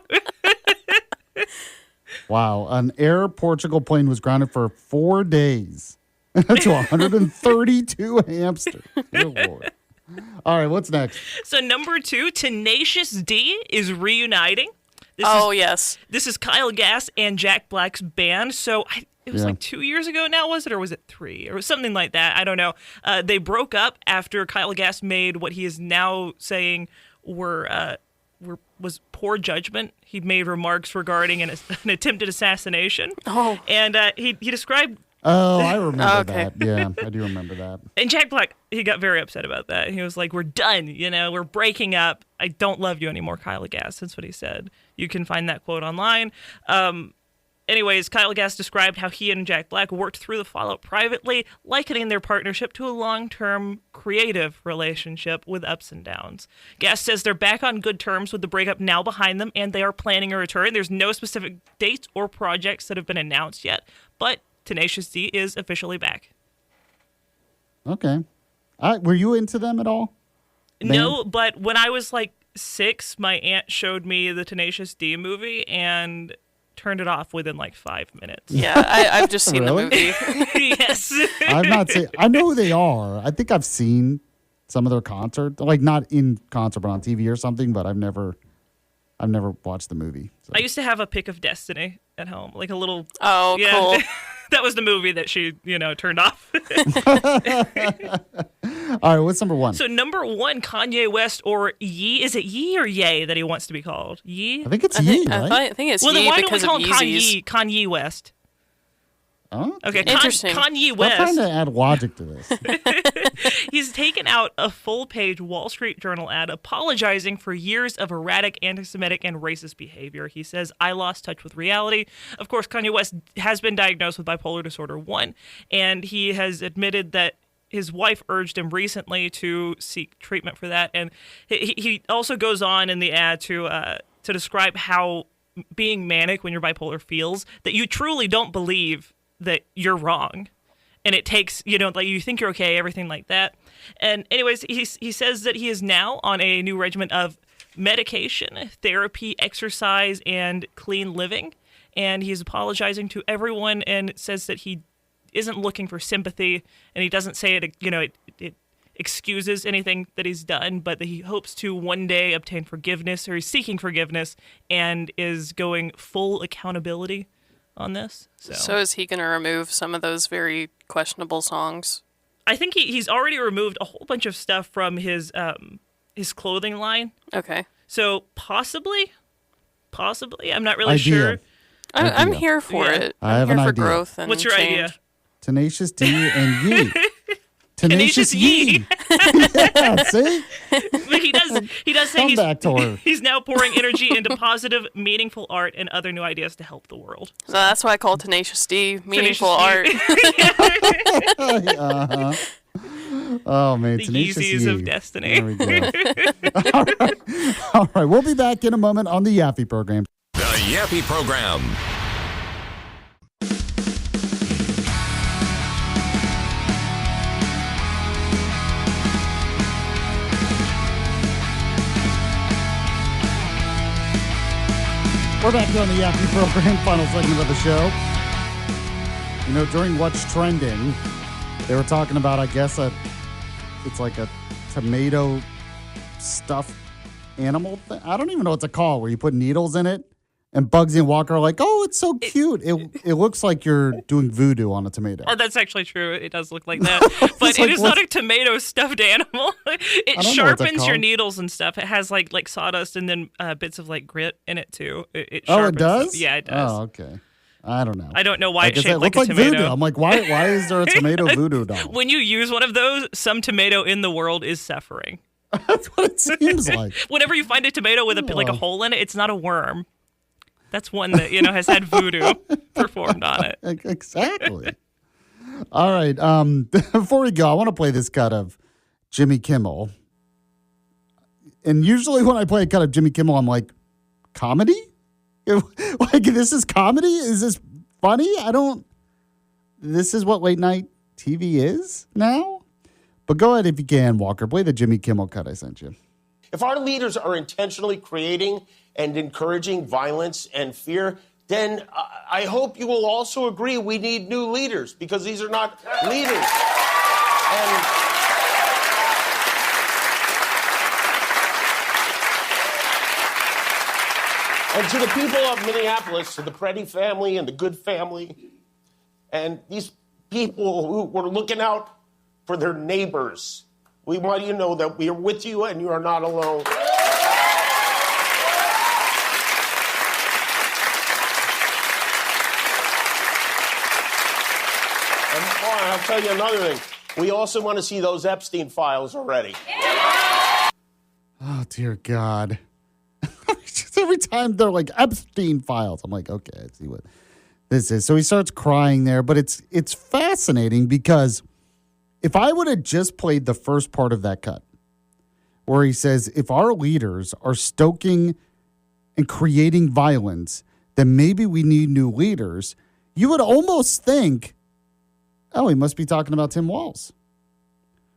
Speaker 2: Wow, an Air Portugal plane was grounded for 4 days to 132 hamsters. Good Lord. All right, what's next?
Speaker 20: So number 2, Tenacious D is reuniting.
Speaker 3: Yes.
Speaker 20: This is Kyle Gass and Jack Black's band. So it was like 2 years ago now, was it? Or was it 3? Or something like that. I don't know. They broke up after Kyle Gass made what he is now saying was poor judgment. He made remarks regarding an attempted assassination.
Speaker 3: Oh.
Speaker 20: And he described...
Speaker 2: Oh, I remember that. Yeah, I do remember that.
Speaker 20: And Jack Black, he got very upset about that. He was like, we're done, we're breaking up. I don't love you anymore, Kyle Gass. That's what he said. You can find that quote online. Anyways, Kyle Gass described how he and Jack Black worked through the fallout privately, likening their partnership to a long-term creative relationship with ups and downs. Gass says they're back on good terms with the breakup now behind them, and they are planning a return. There's no specific dates or projects that have been announced yet, but Tenacious D is officially back.
Speaker 2: Okay. Were you into them at all?
Speaker 20: No, but when I was like 6, my aunt showed me the Tenacious D movie and turned it off within like 5 minutes.
Speaker 3: Yeah, I've just seen the movie.
Speaker 20: Yes.
Speaker 2: I've not seen. I know who they are. I think I've seen some of their concert, like not in concert, but on TV or something. But I've never watched the movie. So.
Speaker 20: I used to have a Pick of Destiny at home, like a little.
Speaker 3: Oh, yeah. Cool.
Speaker 20: That was the movie that she, turned off.
Speaker 2: All right, what's number 1?
Speaker 20: So number 1, Kanye West or Ye. Is it Ye or Ye that he wants to be called? Ye?
Speaker 2: I think it's Ye, right?
Speaker 3: I think it's
Speaker 20: Ye
Speaker 3: Ye
Speaker 20: why
Speaker 3: because
Speaker 20: don't we call
Speaker 3: of
Speaker 20: him
Speaker 3: Yeezys.
Speaker 20: Kanye West?
Speaker 2: Oh,
Speaker 20: okay.
Speaker 3: Interesting.
Speaker 20: Kanye
Speaker 2: I'm
Speaker 20: West.
Speaker 2: trying to add logic to this.
Speaker 20: He's taken out a full-page Wall Street Journal ad apologizing for years of erratic anti-Semitic and racist behavior. He says, I lost touch with reality. Of course, Kanye West has been diagnosed with bipolar disorder 1, and he has admitted that his wife urged him recently to seek treatment for that. And he also goes on in the ad to describe how being manic when you're bipolar feels, that you truly don't believe that you're wrong. And it takes, like you think you're okay, everything like that. And anyways, he says that he is now on a new regimen of medication, therapy, exercise, and clean living. And he's apologizing to everyone and says that he isn't looking for sympathy. And he doesn't say it excuses anything that he's done, but that he hopes to one day obtain forgiveness, or he's seeking forgiveness and is going full accountability on this.
Speaker 3: So is he going to remove some of those very questionable songs?
Speaker 20: I think he's already removed a whole bunch of stuff from his clothing line.
Speaker 3: Okay.
Speaker 20: So possibly, I'm not really sure.
Speaker 3: I'm here for it.
Speaker 2: I have
Speaker 3: I'm
Speaker 2: an
Speaker 3: here for
Speaker 2: idea.
Speaker 3: growth and
Speaker 20: What's your
Speaker 3: change.
Speaker 20: idea?
Speaker 2: Tenacious D and Ye. Tenacious
Speaker 20: Ye.
Speaker 2: Yeah, see?
Speaker 20: But he does say
Speaker 2: Comeback tour.
Speaker 20: he's now pouring energy into positive, meaningful art and other new ideas to help the world.
Speaker 3: So that's why I call Tenacious D meaningful art.
Speaker 2: Uh-huh. Oh, man.
Speaker 20: The
Speaker 2: Tenacious
Speaker 20: Yeezys
Speaker 2: Ye.
Speaker 20: of destiny.
Speaker 2: There we go. All right. We'll be back in a moment on the Yaffee program.
Speaker 1: The Yaffee program.
Speaker 2: We're back here on the Yaffee program, final segment of the show. During What's Trending, they were talking about, I guess, it's like a tomato stuffed animal thing. I don't even know what to call it, where you put needles in it. And Bugsy and Walker are like, oh, it's so cute. It looks like you're doing voodoo on a tomato.
Speaker 20: Oh, that's actually true. It does look like that. But it is not a tomato stuffed animal. It sharpens your needles and stuff. It has like sawdust and then bits of like grit in it too. It
Speaker 2: oh,
Speaker 20: sharpens
Speaker 2: it does?
Speaker 20: Stuff. Yeah, it does.
Speaker 2: Oh, okay. I don't know.
Speaker 20: I don't know why
Speaker 2: like
Speaker 20: it's shaped like
Speaker 2: a
Speaker 20: tomato.
Speaker 2: Voodoo. I'm like, why is there a tomato voodoo doll?
Speaker 20: When you use one of those, some tomato in the world is suffering.
Speaker 2: That's what it seems like.
Speaker 20: Whenever you find a tomato with like a hole in it, it's not a worm. That's one that, has had voodoo performed on it.
Speaker 2: Exactly. All right. Before we go, I want to play this cut of Jimmy Kimmel. And usually when I play a cut of Jimmy Kimmel, I'm like, comedy? Like, this is comedy? Is this funny? This is what late night TV is now? But go ahead if you can, Walker. Play the Jimmy Kimmel cut I sent you.
Speaker 21: If our leaders are intentionally creating and encouraging violence and fear, then I hope you will also agree we need new leaders, because these are not leaders. And And to the people of Minneapolis, to the Preddy family and the Good family, and these people who were looking out for their neighbors, we want you to know that we are with you and you are not alone. And I'll tell you another thing. We also want to see those Epstein files already.
Speaker 2: Oh, dear God. Just every time they're like Epstein files, I'm like, okay, let's see what this is. So he starts crying there, but it's fascinating because if I would have just played the first part of that cut where he says, if our leaders are stoking and creating violence, then maybe we need new leaders, you would almost think, oh, he must be talking about Tim Walz,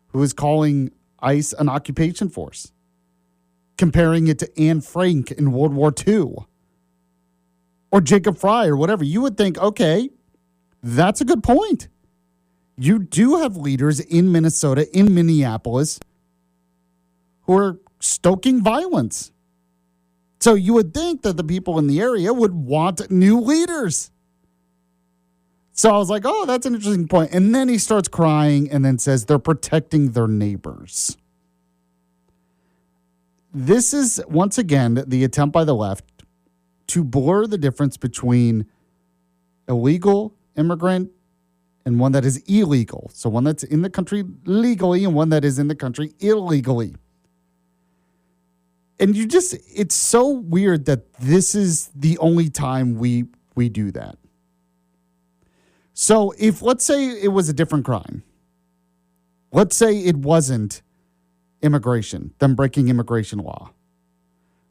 Speaker 2: who is calling ICE an occupation force, comparing it to Anne Frank in World War II, or Jacob Fry or whatever. You would think, okay, that's a good point. You do have leaders in Minnesota, in Minneapolis, who are stoking violence. So you would think that the people in the area would want new leaders. So I was like, oh, that's an interesting point. And then he starts crying and then says they're protecting their neighbors. This is, once again, the attempt by the left to blur the difference between illegal immigrant and one that is illegal. So one that's in the country legally and one that is in the country illegally. And it's so weird that this is the only time we do that. So if, let's say it was a different crime. Let's say it wasn't immigration, them breaking immigration law.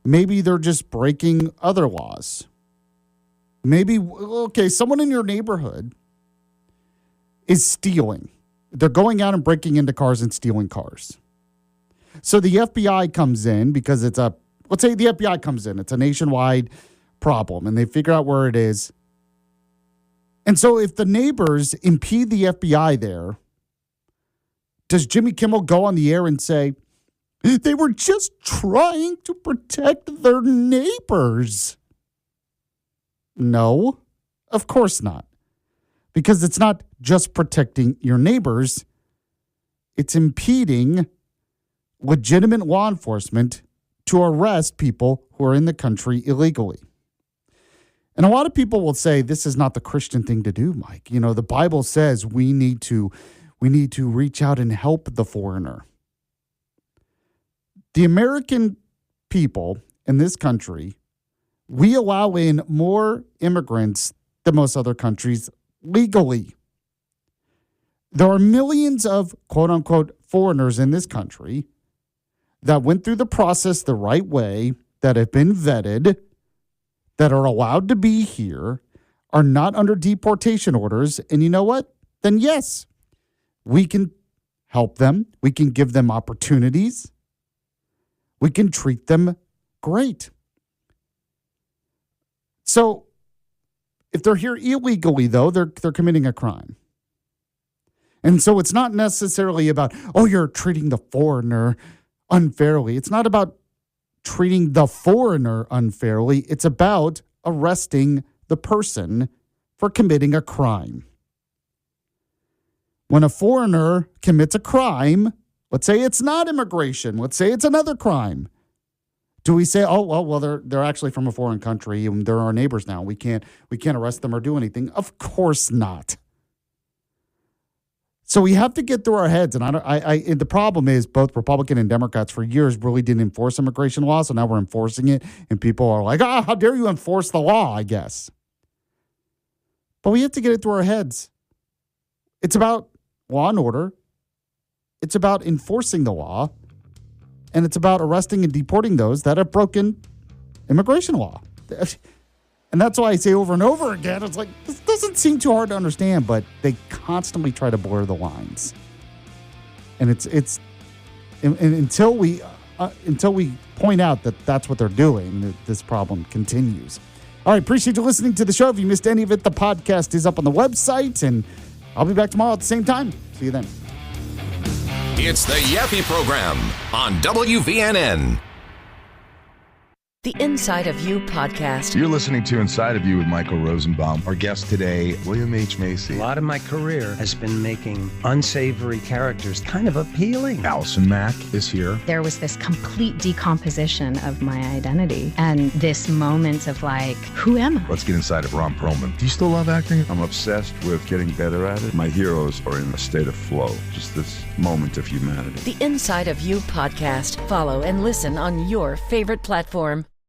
Speaker 2: Maybe they're just breaking other laws. Maybe, okay, someone in your neighborhood is stealing. They're going out and breaking into cars and stealing cars. So the FBI comes in because let's say the FBI comes in. It's a nationwide problem and they figure out where it is. And so if the neighbors impede the FBI there, does Jimmy Kimmel go on the air and say, they were just trying to protect their neighbors? No, of course not. Because it's not just protecting your neighbors. It's impeding legitimate law enforcement to arrest people who are in the country illegally. And a lot of people will say this is not the Christian thing to do, Mike. You know, the Bible says we need to reach out and help the foreigner. The American people in this country, we allow in more immigrants than most other countries legally. There are millions of quote unquote foreigners in this country that went through the process the right way, that have been vetted, that are allowed to be here, are not under deportation orders. And you know what? Then yes, we can help them. We can give them opportunities. We can treat them great. So if they're here illegally, though, they're committing a crime. And so it's not necessarily about, oh, you're treating the foreigner unfairly. It's not about treating the foreigner unfairly. It's about arresting the person for committing a crime. When a foreigner commits a crime, let's say it's not immigration, let's say it's another crime, do we say, oh, well, they're actually from a foreign country and they're our neighbors now. We can't arrest them or do anything? Of course not. So we have to get through our heads, and and the problem is both Republican and Democrats for years really didn't enforce immigration law, so now we're enforcing it, and people are like, how dare you enforce the law, I guess. But we have to get it through our heads. It's about law and order. It's about enforcing the law, and it's about arresting and deporting those that have broken immigration law. And that's why I say over and over again, it's like, this doesn't seem too hard to understand, but they constantly try to blur the lines. And until we point out that that's what they're doing, this problem continues. All right, appreciate you listening to the show. If you missed any of it, the podcast is up on the website, and I'll be back tomorrow at the same time. See you then.
Speaker 1: It's the Yaffee Program on WVNN.
Speaker 4: The Inside of You podcast.
Speaker 22: You're listening to Inside of You with Michael Rosenbaum. Our guest today, William H. Macy.
Speaker 23: A lot of my career has been making unsavory characters kind of appealing.
Speaker 22: Allison Mack is here.
Speaker 24: There was this complete decomposition of my identity and this moment of like, who am I?
Speaker 22: Let's get inside of Ron Perlman. Do you still love acting?
Speaker 25: I'm obsessed with getting better at it. My heroes are in a state of flow. Just this moment of humanity.
Speaker 4: The Inside of You podcast. Follow and listen on your favorite platform.